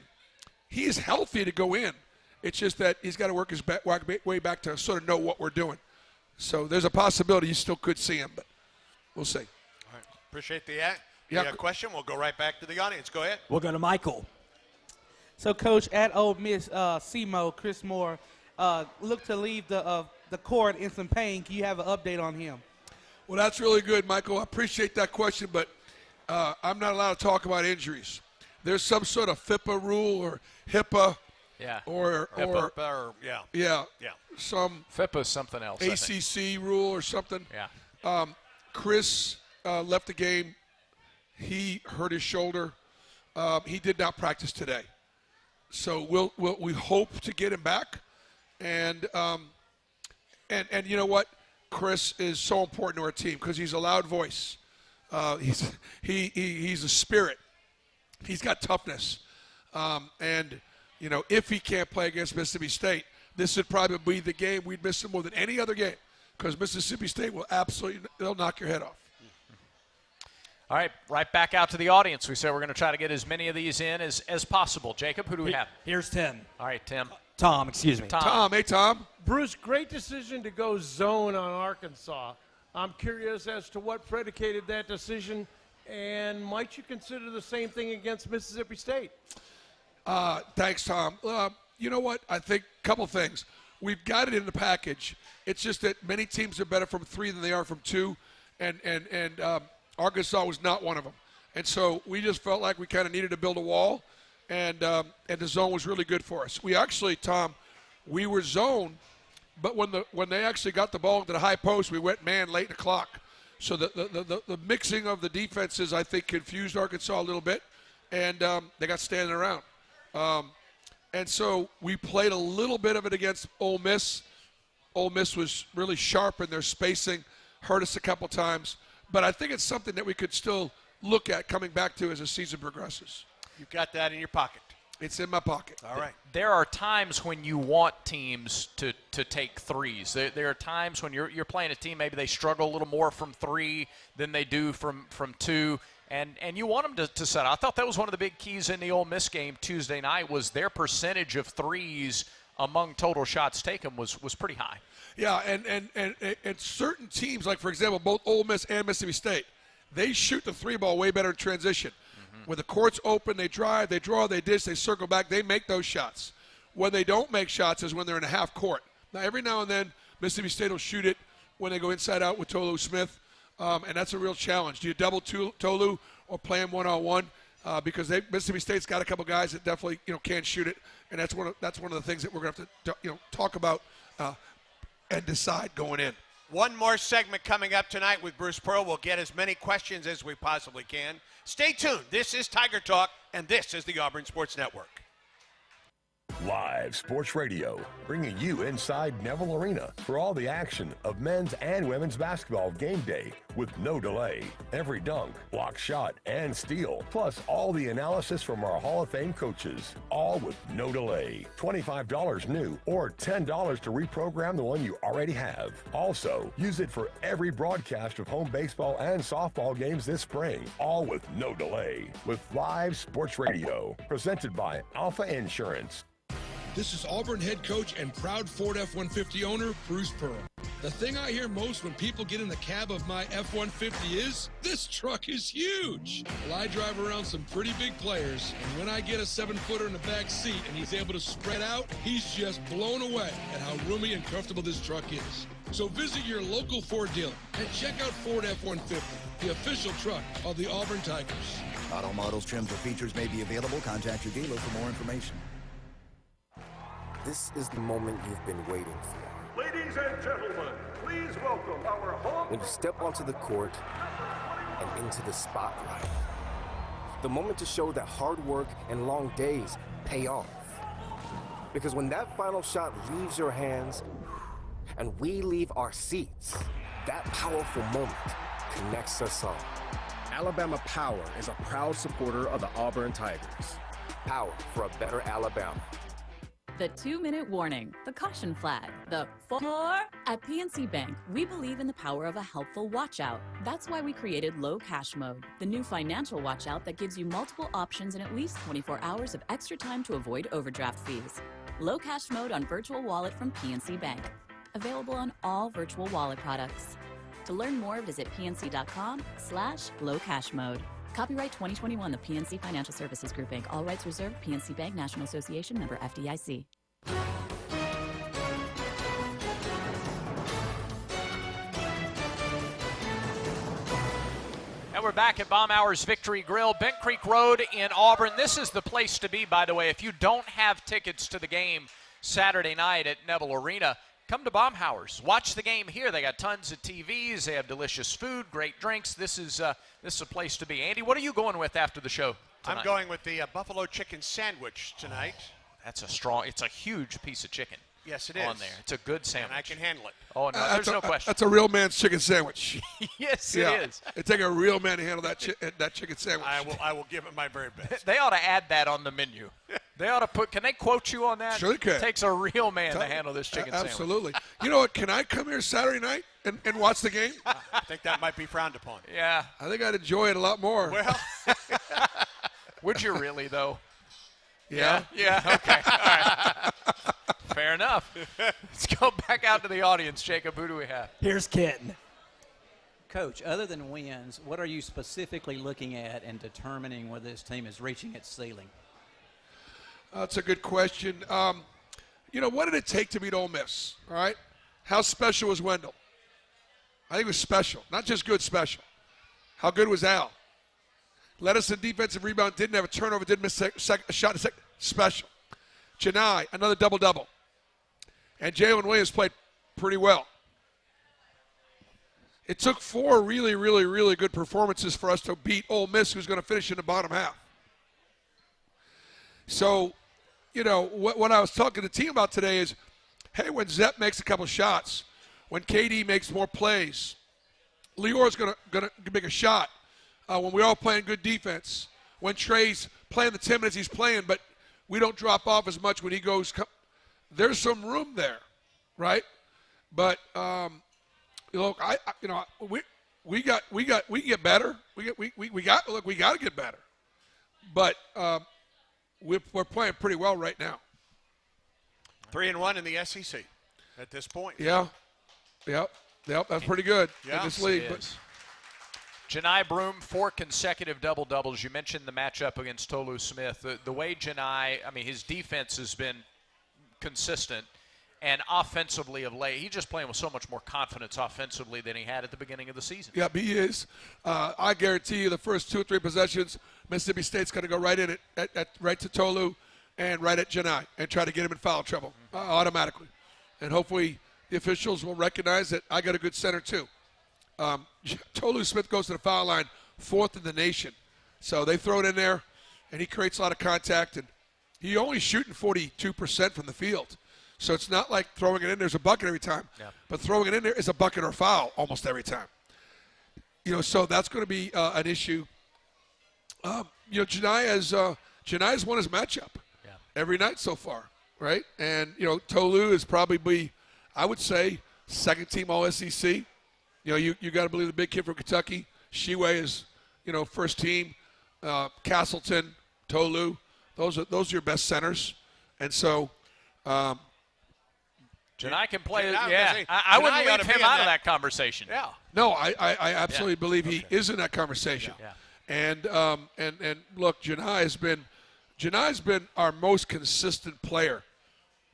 he is healthy to go in. It's just that he's got to work his way back to sort of know what we're doing. So there's a possibility you still could see him, but we'll see. All right. Appreciate the question. We'll go right back to the audience. Go ahead. We'll go to Michael. So, Coach, at Ole Miss, SEMO, Chris Moore, looked to leave the court in some pain. Can you have an update on him? Well, that's really good, Michael. I appreciate that question, but I'm not allowed to talk about injuries. There's some sort of FIPA rule or HIPAA. Yeah. Or some FIPA is something else. ACC rule or something. Yeah. Chris left the game. He hurt his shoulder. He did not practice today. So we hope to get him back. And you know what? Chris is so important to our team because he's a loud voice. He's a spirit. He's got toughness. And if he can't play against Mississippi State, this would probably be the game we'd miss him more than any other game because Mississippi State will they'll knock your head off. All right, right back out to the audience. We said we're going to try to get as many of these in as possible. Jacob, who do we have? Here's Tim. All right, Tim. Tom, excuse me. Tom, hey, Tom. Bruce, great decision to go zone on Arkansas. I'm curious as to what predicated that decision, and might you consider the same thing against Mississippi State? Thanks, Tom. You know what? I think a couple things. We've got it in the package. It's just that many teams are better from 3 than they are from 2, and Arkansas was not one of them. And so we just felt like we kind of needed to build a wall, and the zone was really good for us. We actually, Tom, we were zoned, but when they actually got the ball into the high post, we went man late in the clock. So the mixing of the defenses, I think, confused Arkansas a little bit, and they got standing around. And so we played a little bit of it against Ole Miss. Ole Miss was really sharp in their spacing, hurt us a couple times. But I think it's something that we could still look at coming back to as the season progresses. You've got that in your pocket. It's in my pocket. All right. There are times when you want teams to take threes. There are times when you're playing a team, maybe they struggle a little more from 3 than they do from 2. And you want them to set. I thought that was one of the big keys in the Ole Miss game Tuesday night was their percentage of threes among total shots taken was pretty high. Yeah, and certain teams, like, for example, both Ole Miss and Mississippi State, they shoot the 3 ball way better in transition. When the court's open, they drive, they draw, they dish, they circle back, they make those shots. When they don't make shots is when they're in a half court. Now, every now and then, Mississippi State will shoot it when they go inside out with Tolu Smith, and that's a real challenge. Do you double Tolu or play him one-on-one? Because Mississippi State's got a couple guys that definitely can't shoot it, and that's one of the things that we're going to have to talk about and decide going in. One more segment coming up tonight with Bruce Pearl. We'll get as many questions as we possibly can. Stay tuned. This is Tiger Talk, and this is the Auburn Sports Network. Live Sports Radio, bringing you inside Neville Arena for all the action of men's and women's basketball game day with no delay. Every dunk, block shot, and steal, plus all the analysis from our Hall of Fame coaches, all with no delay. $25 new or $10 to reprogram the one you already have. Also, use it for every broadcast of home baseball and softball games this spring, all with no delay. With Live Sports Radio, presented by Alpha Insurance. This is Auburn head coach and proud Ford F-150 owner, Bruce Pearl. The thing I hear most when people get in the cab of my F-150 is, this truck is huge. Well, I drive around some pretty big players, and when I get a 7-footer in the back seat and he's able to spread out, he's just blown away at how roomy and comfortable this truck is. So visit your local Ford dealer and check out Ford F-150, the official truck of the Auburn Tigers. Auto models, trims, or features may be available. Contact your dealer for more information. This is the moment you've been waiting for. Ladies and gentlemen, please welcome our home. When you step onto the court and into the spotlight. The moment to show that hard work and long days pay off. Because when that final shot leaves your hands and we leave our seats, that powerful moment connects us all. Alabama Power is a proud supporter of the Auburn Tigers. Power for a better Alabama. The 2-minute warning, the caution flag, the for. At PNC Bank, we believe in the power of a helpful watch out. That's why we created Low Cash Mode, the new financial watch out that gives you multiple options and at least 24 hours of extra time to avoid overdraft fees. Low Cash Mode on Virtual Wallet from PNC Bank. Available on all virtual wallet products. To learn more, visit pnc.com/Low Cash Mode. Copyright 2021, the PNC Financial Services Group, Inc. All rights reserved. PNC Bank, National Association, member FDIC. And we're back at Baumhower's Victory Grill, Bent Creek Road in Auburn. This is the place to be, by the way. If you don't have tickets to the game Saturday night at Neville Arena, come to Baumhower's. Watch the game here. They got tons of TVs. They have delicious food, great drinks. This is a place to be. Andy, what are you going with after the show tonight? I'm going with the buffalo chicken sandwich tonight. It's a huge piece of chicken. Yes, it is. On there. It's a good sandwich. And I can handle it. Oh, no, there's no question. That's a real man's chicken sandwich. Yes, yeah. it is. It take a real man to handle that chicken sandwich. I will give it my very best. They ought to add that on the menu. They ought to put. Can they quote you on that? Sure they can. It takes a real man to handle this chicken sandwich. Absolutely. You know what? Can I come here Saturday night and watch the game? I think that might be frowned upon. Yeah. I think I'd enjoy it a lot more. Well, would you really though? Yeah. Yeah. Okay. All right. Fair enough. Let's go back out to the audience. Jacob, who do we have? Here's Kenton. Coach, other than wins, what are you specifically looking at and determining whether this team is reaching its ceiling? That's a good question. What did it take to beat Ole Miss? All right. How special was Wendell? I think it was special. Not just good, special. How good was Al? Led us in defensive rebound, didn't have a turnover, didn't miss a shot. Special. Janai, another double-double. And Jalen Williams played pretty well. It took 4 really, really, really good performances for us to beat Ole Miss, who's going to finish in the bottom half. So, what I was talking to the team about today is, hey, when Zepp makes a couple shots, when KD makes more plays, Lior's going to make a shot. When we're all playing good defense, when Trey's playing the 10 minutes he's playing, but we don't drop off as much when he goes. There's some room there, right? But look, we get better. We got to get better. But we're playing pretty well right now. 3-1 in the SEC at this point. Yeah. Yep. That's pretty good in this league. Janai Broom, 4 consecutive double-doubles. You mentioned the matchup against Tolu Smith. The way Janai, his defense has been consistent, and offensively of late, he's just playing with so much more confidence offensively than he had at the beginning of the season. Yeah, he is. I guarantee you the first 2 or 3 possessions, Mississippi State's going to go right in it, right to Tolu and right at Janai and try to get him in foul trouble automatically. And hopefully the officials will recognize that I got a good center too. Tolu Smith goes to the foul line, 4th in the nation. So they throw it in there, and he creates a lot of contact. And he only shooting 42% from the field. So it's not like throwing it in there's a bucket every time. Yeah. But throwing it in there is a bucket or a foul almost every time. So that's going to be an issue. Janai has won his matchup every night so far, right? And, Tolu is probably, I would say, 2nd-team All-SEC. You got to believe the big kid from Kentucky. Sheway is, first team. Castleton, Tolu, those are your best centers. And so Janai can play. Janai, Yeah, I wouldn't Janai ought leave to him be in out of that. that conversation. Yeah. No, I absolutely believe he is in that conversation. Yeah. And look, Janai's been our most consistent player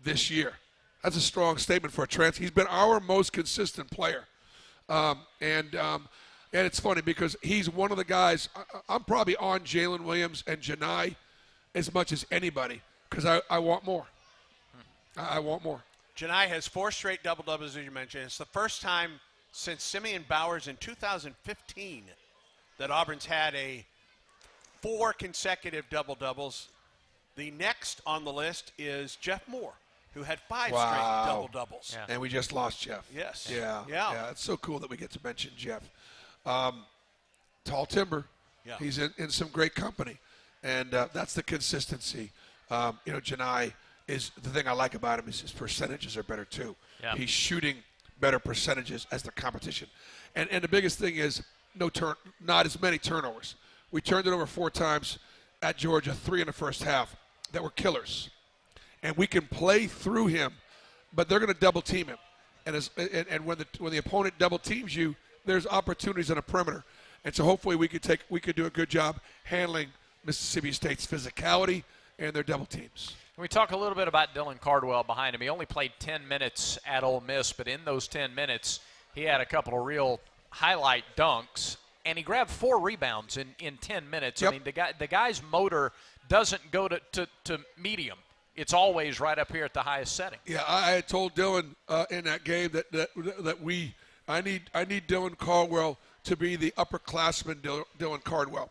this year. That's a strong statement for a transfer. He's been our most consistent player. And it's funny because he's one of the guys. I'm probably on Jalen Williams and Janai as much as anybody because I want more. I want more. Janai has 4 straight double-doubles, as you mentioned. It's the first time since Simeon Bowers in 2015 that Auburn's had 4 consecutive double-doubles. The next on the list is Jeff Moore, who had 5 straight double-doubles. Yeah. And we just lost Jeff. Yes. Yeah. It's so cool that we get to mention Jeff. Tall timber. Yeah. He's in some great company. And that's the consistency. Janai is the thing I like about him is his percentages are better too. Yeah. He's shooting better percentages as the competition. And the biggest thing is not as many turnovers. We turned it over 4 times at Georgia, 3 in the first half that were killers. And we can play through him, but they're going to double team him. And when the opponent double teams you, there's opportunities on the perimeter. And so hopefully we could do a good job handling Mississippi State's physicality and their double teams. We talk a little bit about Dylan Cardwell behind him. He only played 10 minutes at Ole Miss, but in those 10 minutes, he had a couple of real highlight dunks, and he grabbed 4 rebounds in 10 minutes. Yep. I mean, the guy's motor doesn't go to medium. It's always right up here at the highest setting. Yeah, I had told Dylan in that game that I need Dylan Cardwell to be the upperclassman Dylan Cardwell.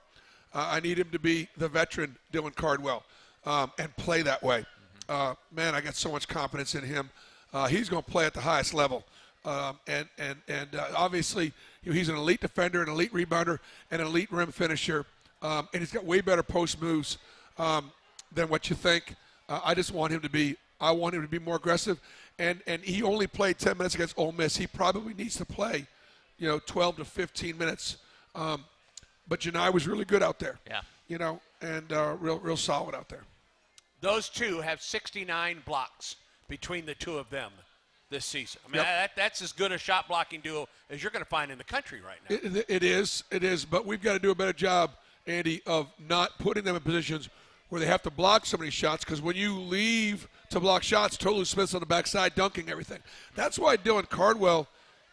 I need him to be the veteran Dylan Cardwell and play that way. Man, I got so much confidence in him. He's going to play at the highest level. And obviously, he's an elite defender, an elite rebounder, and an elite rim finisher. And he's got way better post moves than what you think. I just want him to be more aggressive. And he only played 10 minutes against Ole Miss. He probably needs to play, 12 to 15 minutes. But Janai was really good out there. Yeah. And real solid out there. Those two have 69 blocks between the two of them this season. I mean, that's as good a shot blocking duo as you're going to find in the country right now. It is. But we've got to do a better job, Andy, of not putting them in positions where they have to block so many shots, because when you leave to block shots, Tolu Smith's on the backside dunking everything. That's why Dylan Cardwell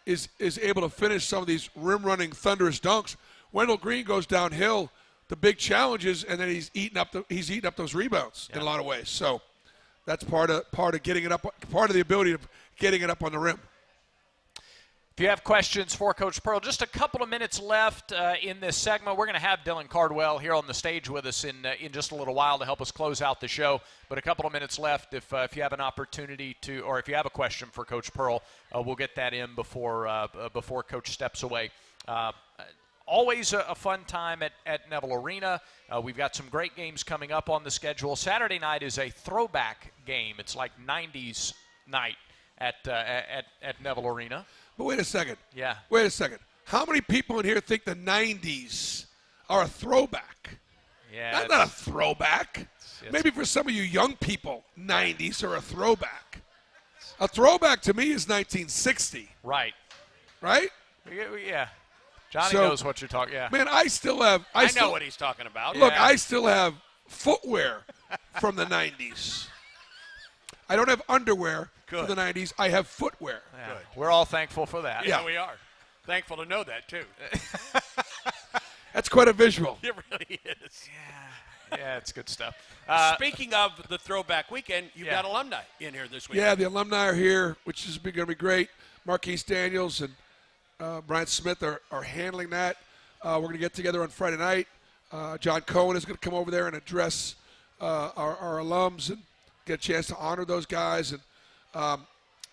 is able to finish some of these rim-running thunderous dunks. Wendell Green goes downhill, the big challenges, and then he's eating up those rebounds in a lot of ways. So that's part of getting it up, part of the ability of getting it up on the rim. If you have questions for Coach Pearl, just a couple of minutes left in this segment. We're going to have Dylan Cardwell here on the stage with us in just a little while to help us close out the show. But a couple of minutes left. If you have an opportunity to, or if you have a question for Coach Pearl, we'll get that in before Coach steps away. Always a fun time at Neville Arena. We've got some great games coming up on the schedule. Saturday night is a throwback game. It's like 90s night at Neville Arena. But wait a second. Yeah. Wait a second. How many people in here think the 90s are a throwback? Yeah. That's not a throwback. Maybe for some of you young people, 90s are a throwback. A throwback to me is 1960. Right. Right? Yeah. Johnny knows what you're talking. Yeah. Man, I still have. I know what he's talking about. Look, I still have footwear from the 90s. I don't have underwear from the 90s. I have footwear. Yeah. We're all thankful for that. Yeah, we are. Thankful to know that, too. That's quite a visual. It really is. Yeah, it's good stuff. Speaking of the throwback weekend, you've got alumni in here this week. Yeah, the alumni are here, which is going to be great. Marquise Daniels and Brian Smith are handling that. We're going to get together on Friday night. John Cohen is going to come over there and address our alums and get a chance to honor those guys. And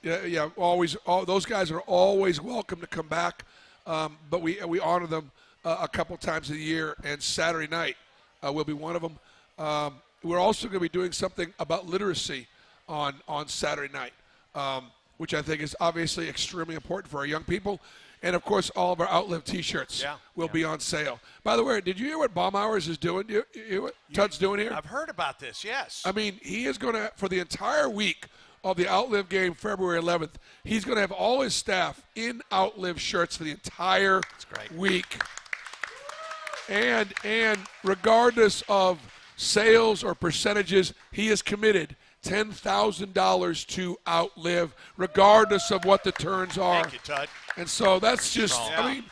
those guys are always welcome to come back. But we honor them a couple times a year, and Saturday night will be one of them. We're also going to be doing something about literacy on Saturday night, which I think is obviously extremely important for our young people. And, of course, all of our Outlive T-shirts will be on sale. By the way, did you hear what Baumhours is doing? You hear what Tud's doing here? I've heard about this, yes. I mean, he is going to, for the entire week of the Outlive game, February 11th, he's going to have all his staff in Outlive shirts for the entire week. And regardless of sales or percentages, he is committed $10,000 to Outlive, regardless of what the turns are. Thank you, Tud. And so that's just, I mean,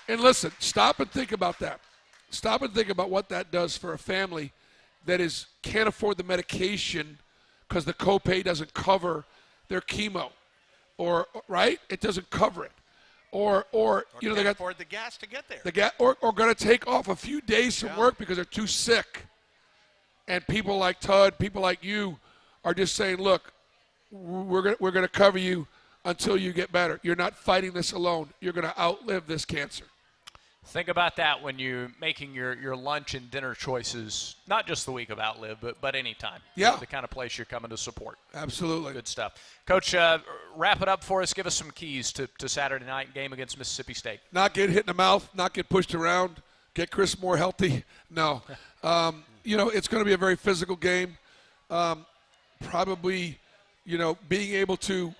and listen, stop and think about that. Stop and think about what that does for a family that can't afford the medication because the copay doesn't cover their chemo, or right? It doesn't cover it, or you know, they got afford the gas to get there. The gas, or going to take off a few days from work because they're too sick. And people like Tud, people like you, are just saying, look, we're gonna cover you until you get better. You're not fighting this alone. You're going to outlive this cancer. Think about that when you're making your lunch and dinner choices, not just the week of Outlive, but any time. Yeah. The kind of place you're coming to support. Absolutely. Good stuff. Coach, wrap it up for us. Give us some keys to Saturday night game against Mississippi State. Not get hit in the mouth, not get pushed around, get Chris more healthy. No. You know, it's going to be a very physical game. Probably, you know, being able to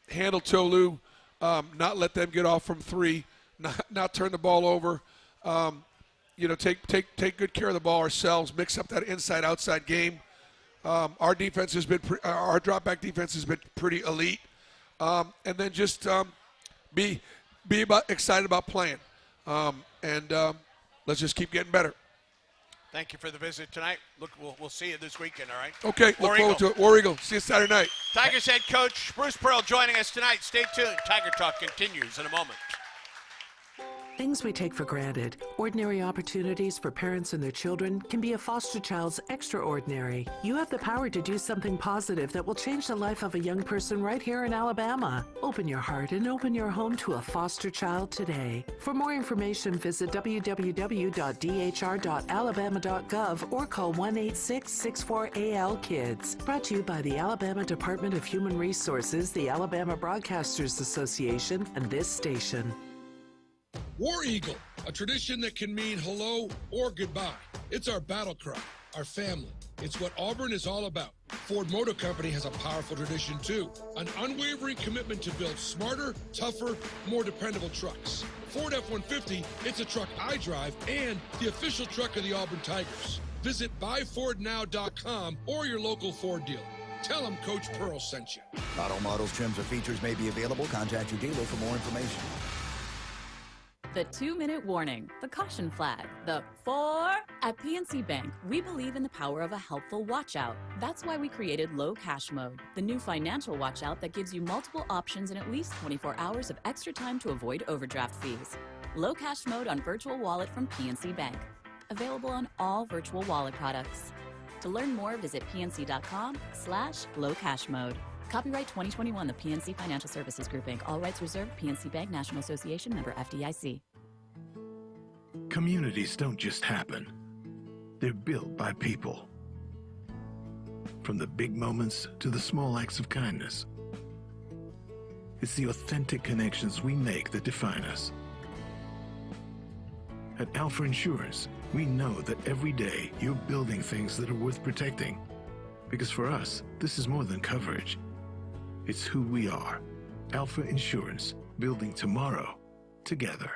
handle Tolu, not let them get off from three, not turn the ball over. You know, take good care of the ball ourselves. Mix up that inside-outside game. Our defense has been our drop-back defense has been pretty elite, and then just be excited about playing, and let's just keep getting better. Thank you for the visit tonight. Look, we'll see you this weekend, all right? Okay, look forward to it. War Eagle. See you Saturday night. Tigers head coach Bruce Pearl joining us tonight. Stay tuned. Tiger Talk continues in a moment. Things we take for granted, ordinary opportunities for parents and their children, can be a foster child's extraordinary. You have the power to do something positive that will change the life of a young person right here in Alabama. Open your heart and open your home to a foster child today. For more information, visit www.dhr.alabama.gov or call 1-866-64-AL-KIDS. Brought to you by the Alabama Department of Human Resources, the Alabama Broadcasters Association, and this station. War Eagle, a tradition that can mean hello or goodbye. It's our battle cry, our family. It's what Auburn is all about. Ford Motor Company has a powerful tradition too, an unwavering commitment to build smarter, tougher, more dependable trucks. Ford F-150, it's a truck I drive and the official truck of the Auburn Tigers. Visit buyfordnow.com or your local Ford dealer. Tell them Coach Pearl sent you. Not all models, trims, or features may be available. Contact your dealer for more information. The 2-minute warning, the caution flag, the 4. At PNC Bank, we believe in the power of a helpful watch out. That's why we created Low Cash Mode, the new financial watch out that gives you multiple options and at least 24 hours of extra time to avoid overdraft fees. Low Cash Mode on Virtual Wallet from PNC Bank. Available on all virtual wallet products. To learn more, visit pnc.com/lowcashmode. Copyright 2021, the PNC Financial Services Group, Inc. All rights reserved. PNC Bank, National Association, member FDIC. Communities don't just happen. They're built by people. From the big moments to the small acts of kindness. It's the authentic connections we make that define us. At Alpha Insurance, we know that every day you're building things that are worth protecting. Because for us, this is more than coverage. It's who we are. Alpha Insurance, building tomorrow together.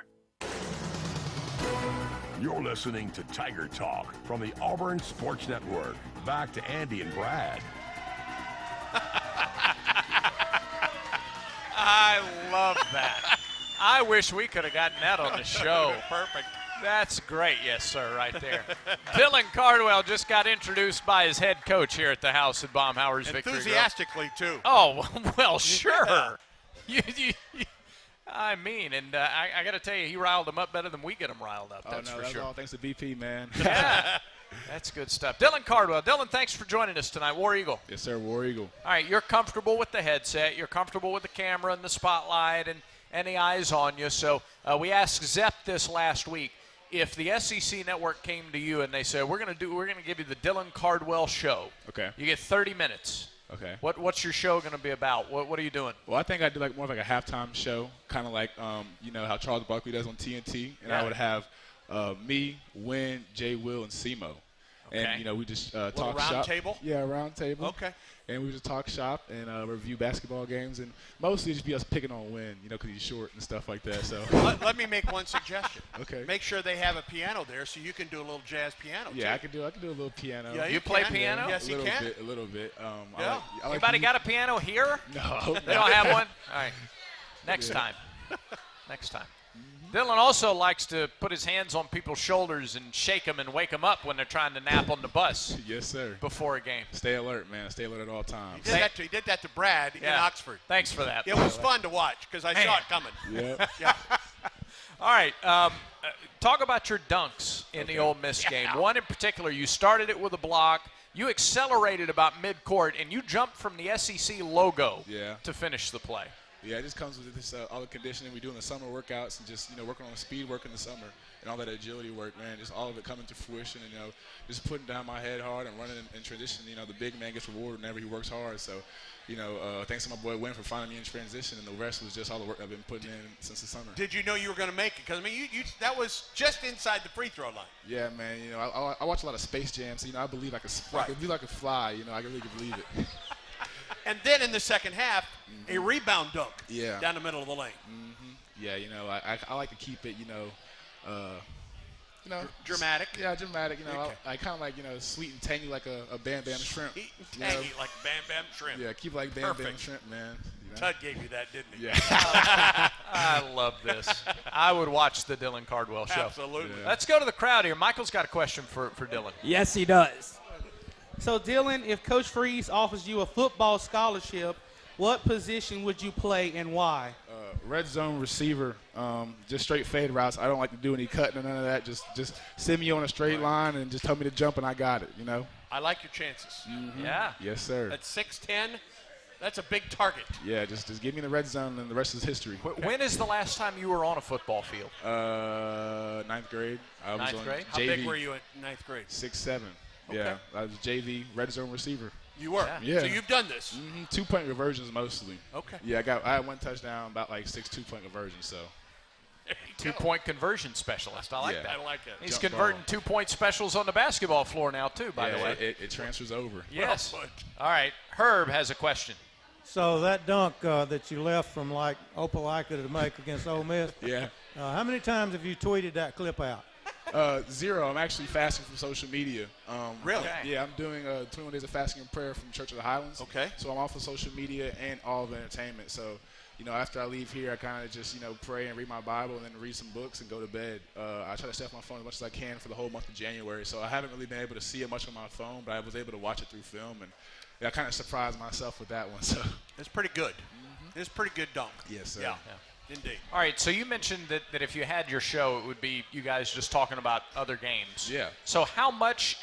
You're listening to Tiger Talk from the Auburn Sports Network. Back to Andy and Brad. I love that. I wish we could have gotten that on the show. Perfect. That's great, yes, sir, right there. Dylan Cardwell just got introduced by his head coach here at the house at Baumhours Victory Grill. Enthusiastically, too. Oh, well, sure. I mean, and I got to tell you, he riled them up better than we get them riled up, that's for sure. All thanks to BP, man. Yeah, that's good stuff. Dylan Cardwell. Dylan, thanks for joining us tonight. War Eagle. Yes, sir, War Eagle. All right, you're comfortable with the headset. You're comfortable with the camera and the spotlight and the eyes on you. So we asked Zepp this last week. If the SEC network came to you and they said, we're going to give you the Dylan Cardwell show. Okay. You get 30 minutes. Okay. What's your show going to be about? What are you doing? Well, I think I do more of a halftime show, kind of like how Charles Barkley does on TNT, and I would have me, Win, Jay, Will, and Simo. Okay. And we just talk round shop. table? Yeah, round table. Okay. And we just talk shop and review basketball games, and mostly just be us picking on Win, because he's short and stuff like that. So let me make one suggestion. Okay. Make sure they have a piano there so you can do a little jazz piano. Yeah, too. I can do a little piano. Yeah, you play piano? Yes, you can. A little bit. Yeah. Anybody got a piano here? No. They don't have one? All right. Next time. Next time. Dylan also likes to put his hands on people's shoulders and shake them and wake them up when they're trying to nap on the bus. Yes, sir. Before a game. Stay alert, man. Stay alert at all times. He did that to Brad in Oxford. Thanks for that. It was fun to watch because I saw it coming. Yep. Yeah. All right. Talk about your dunks in the Ole Miss game. One in particular, you started it with a block. You accelerated about midcourt, and you jumped from the SEC logo to finish the play. Yeah, it just comes with this all the conditioning we do in the summer workouts and just working on the speed work in the summer and all that agility work, man. Just all of it coming to fruition and just putting down my head hard and running in transition. The big man gets rewarded whenever he works hard. So, thanks to my boy Win for finding me in transition, and the rest was just all the work I've been putting in since the summer. Did you know you were going to make it? Because that was just inside the free throw line. Yeah, man. I watch a lot of Space Jam, so I believe I could fly. I really could believe it. And then in the second half, a rebound dunk down the middle of the lane. Mm-hmm. Yeah, I like to keep it, dramatic. Yeah, dramatic. Okay. I kind of like, sweet and tangy like a Bam Bam shrimp. Sweet and tangy like Bam Bam shrimp. Yeah, keep like Bam Bam shrimp, man. Tug gave you that, didn't he? Yeah. I love this. I would watch the Dylan Cardwell show. Absolutely. Yeah. Let's go to the crowd here. Michael's got a question for Dylan. Yes, he does. So, Dylan, if Coach Freeze offers you a football scholarship, what position would you play and why? Red zone receiver, just straight fade routes. I don't like to do any cutting or none of that. Just send me on a straight line and just tell me to jump and I got it, I like your chances. Mm-hmm. Yeah. Yes, sir. At 6'10", that's a big target. Yeah, just give me the red zone and the rest is history. When is the last time you were on a football field? Ninth grade. I was Ninth on grade? How JV. big were you at ninth grade? 6'7". Okay. Yeah, I was JV, red zone receiver. You were? Yeah. So you've done this? Mm-hmm. 2-point conversions mostly. Okay. Yeah, I had one touchdown, about like 6 2-point conversions, so. 2-point conversion specialist. I like that. I like that. He's Jump converting ball. 2-point specials on the basketball floor now, too, by the way. It transfers over. Yes. All right. Herb has a question. So that dunk that you left from like Opelika to make against Ole Miss. Yeah. How many times have you tweeted that clip out? 0. I'm actually fasting from social media. Really? Yeah, I'm doing 21 days of fasting and prayer from Church of the Highlands. Okay. So I'm off of social media and all of entertainment. So, after I leave here, I kind of just, pray and read my Bible and then read some books and go to bed. I try to stay off my phone as much as I can for the whole month of January. So I haven't really been able to see it much on my phone, but I was able to watch it through film. And I kind of surprised myself with that one. So it's pretty good. It's a pretty good dunk. Yes, sir. Yeah. Indeed. All right, so you mentioned that if you had your show, it would be you guys just talking about other games. Yeah. So how much,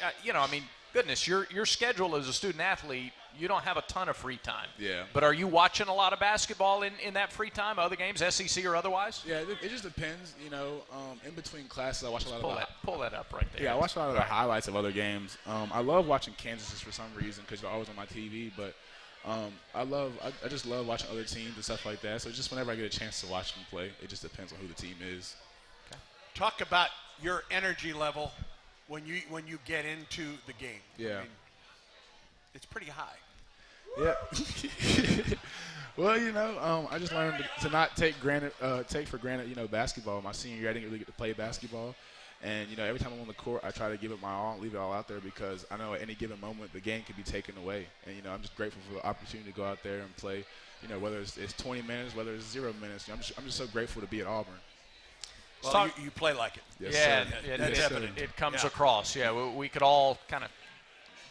goodness, your schedule as a student athlete, you don't have a ton of free time. Yeah. But are you watching a lot of basketball in that free time, other games, SEC or otherwise? Yeah, it just depends. In between classes, I watch a lot pull of pull that up right there. Yeah, I watch a lot of the highlights of other games. I love watching Kansas just for some reason because they're always on my TV, but I just love watching other teams and stuff like that. So just whenever I get a chance to watch them play, it just depends on who the team is. Okay. Talk about your energy level when you get into the game. Yeah. It's pretty high. Yeah. Well, I just learned to not take for granted, basketball. My senior year, I didn't really get to play basketball. And, every time I'm on the court, I try to give it my all, leave it all out there because I know at any given moment the game can be taken away. And, I'm just grateful for the opportunity to go out there and play, whether it's 20 minutes, whether it's 0 minutes. I'm just so grateful to be at Auburn. Well, you play like it. Yes, yeah, sir. that's Yes, evident. sir. It comes across. Yeah, we could all kind of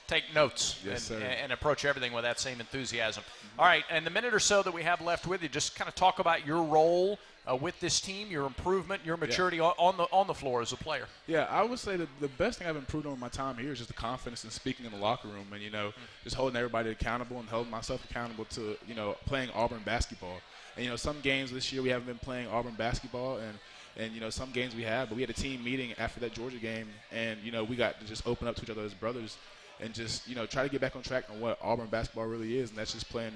take notes Yes, and approach everything with that same enthusiasm. All right, and the minute or so that we have left with you, just kind of talk about your role with this team, your improvement, your maturity on the floor as a player. Yeah, I would say the best thing I've improved on my time here is just the confidence in speaking in the locker room and, just holding everybody accountable and holding myself accountable to, playing Auburn basketball. And, some games this year we haven't been playing Auburn basketball and some games we have, but we had a team meeting after that Georgia game and, we got to just open up to each other as brothers. and just, try to get back on track on what Auburn basketball really is, and that's just playing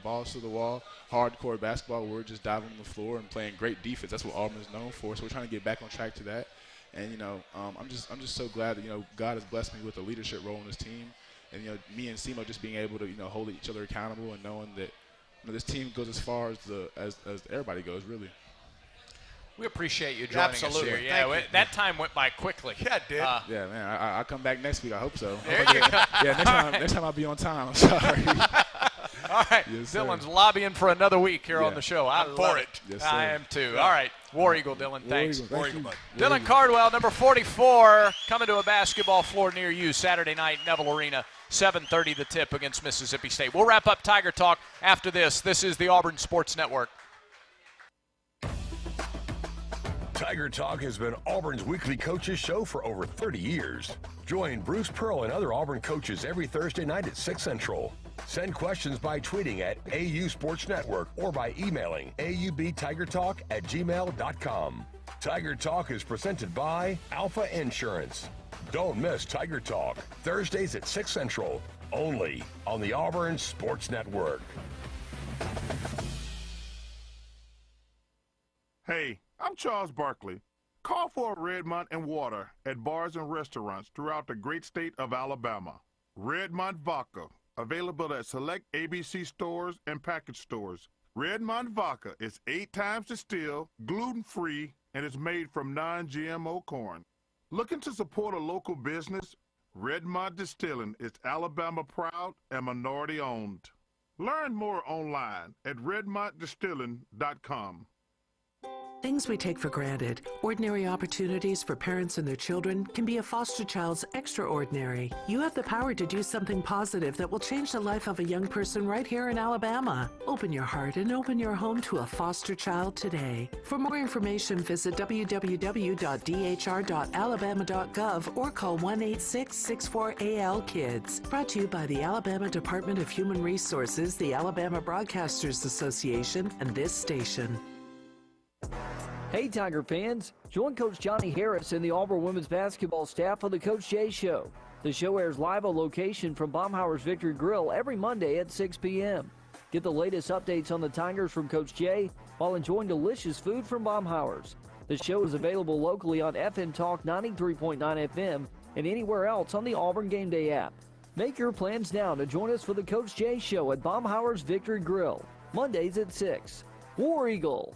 balls to the wall, hardcore basketball. We're just diving on the floor and playing great defense. That's what Auburn is known for. So we're trying to get back on track to that. And I'm just so glad that God has blessed me with a leadership role in this team, and me and Simo just being able to hold each other accountable and knowing that this team goes as far as everybody goes, really. We appreciate you joining us here. Yeah, that time went by quickly. Yeah, it did. Yeah, man. I'll come back next week. I hope so. There you go. Yeah, next time I'll be on time. I'm sorry. All right. Yes, Dylan's lobbying for another week here on the show. I'm for it. Yes, I am too. All right. War Eagle, Dylan. Thanks. War Eagle, bud. Dylan Cardwell, number 44, coming to a basketball floor near you Saturday night, Neville Arena, 7:30 the tip against Mississippi State. We'll wrap up Tiger Talk after this. This is the Auburn Sports Network. Tiger Talk has been Auburn's weekly coaches show for over 30 years. Join Bruce Pearl and other Auburn coaches every Thursday night at 6 Central. Send questions by tweeting at AU Sports Network or by emailing aubtigertalk@gmail.com. Tiger Talk is presented by Alpha Insurance. Don't miss Tiger Talk, Thursdays at 6 Central, only on the Auburn Sports Network. Hey, I'm Charles Barkley. Call for Redmont and water at bars and restaurants throughout the great state of Alabama. Redmont Vodka, available at select ABC stores and package stores. Redmont Vodka is 8 times distilled, gluten-free, and is made from non-GMO corn. Looking to support a local business? Redmont Distilling is Alabama proud and minority owned. Learn more online at redmontdistilling.com. Things we take for granted, ordinary opportunities for parents and their children, can be a foster child's extraordinary. You have the power to do something positive that will change the life of a young person right here in Alabama. Open your heart and open your home to a foster child today. For more information, visit www.dhr.alabama.gov or call 1-866-64-AL-KIDS. Brought to you by the Alabama Department of Human Resources, the Alabama Broadcasters Association, and this station. Hey Tiger fans, join Coach Johnny Harris and the Auburn women's basketball staff on the Coach Jay Show. The show airs live on location from Baumhauer's Victory Grill every Monday at 6 p.m. Get the latest updates on the Tigers from Coach Jay while enjoying delicious food from Baumhauer's. The show is available locally on FM Talk 93.9 FM and anywhere else on the Auburn Game Day app. Make your plans now to join us for the Coach Jay Show at Baumhauer's Victory Grill, Mondays at 6. War Eagle.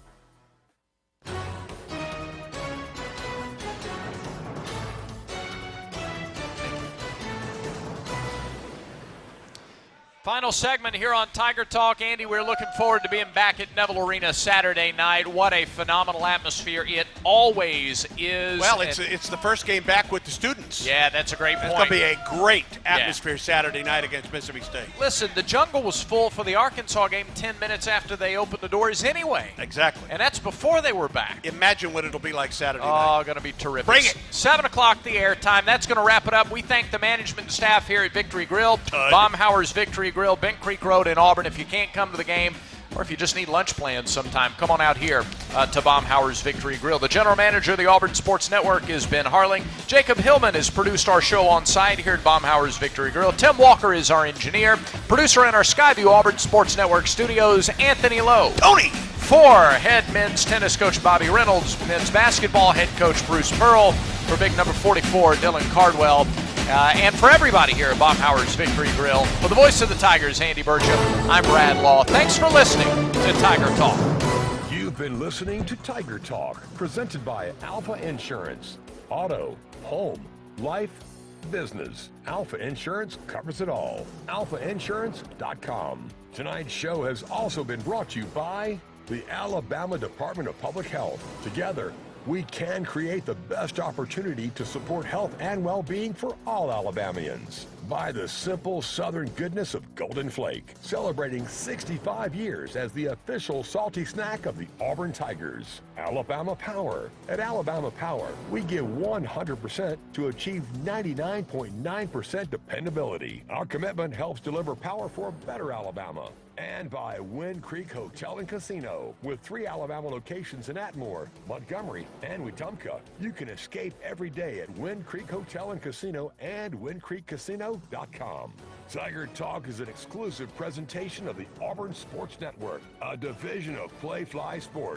Final segment here on Tiger Talk. Andy, we're looking forward to being back at Neville Arena Saturday night. What a phenomenal atmosphere it always is. Well, it's the first game back with the students. Yeah, that's a great point. It's going to be a great atmosphere Saturday night against Mississippi State. Listen, the jungle was full for the Arkansas game 10 minutes after they opened the doors anyway. Exactly. And that's before they were back. Imagine what it'll be like Saturday night. Oh, going to be terrific. Bring it. 7 o'clock the airtime. That's going to wrap it up. We thank the management and staff here at Victory Grill, Baumhauer's Victory Grill, Bent Creek Road in Auburn. If you can't come to the game, or if you just need lunch plans sometime, come on out here to Baumhauer's Victory Grill. The general manager of the Auburn Sports Network is Ben Harling. Jacob Hillman has produced our show on site here at Baumhauer's Victory Grill. Tim Walker is our engineer. Producer in our Skyview Auburn Sports Network studios, Anthony Lowe. Tony! For head men's tennis coach Bobby Reynolds, men's basketball head coach Bruce Pearl, for big number 44, Dylan Cardwell, and for everybody here at Baumhauer's Victory Grill, for the voice of the Tigers, Andy Burcham, I'm Brad Law. Thanks for listening to Tiger Talk. You've been listening to Tiger Talk, presented by Alpha Insurance. Auto, home, life, business. Alpha Insurance covers it all. AlphaInsurance.com. Tonight's show has also been brought to you by the Alabama Department of Public Health. Together, we can create the best opportunity to support health and well-being for all Alabamians. By the simple southern goodness of Golden Flake, celebrating 65 years as the official salty snack of the Auburn Tigers. Alabama Power. At Alabama Power, we give 100% to achieve 99.9% dependability. Our commitment helps deliver power for a better Alabama. And by Wind Creek Hotel and Casino. With 3 Alabama locations in Atmore, Montgomery, and Wetumpka, you can escape every day at Wind Creek Hotel and Casino and windcreekcasino.com. Tiger Talk is an exclusive presentation of the Auburn Sports Network, a division of Play Fly Sports.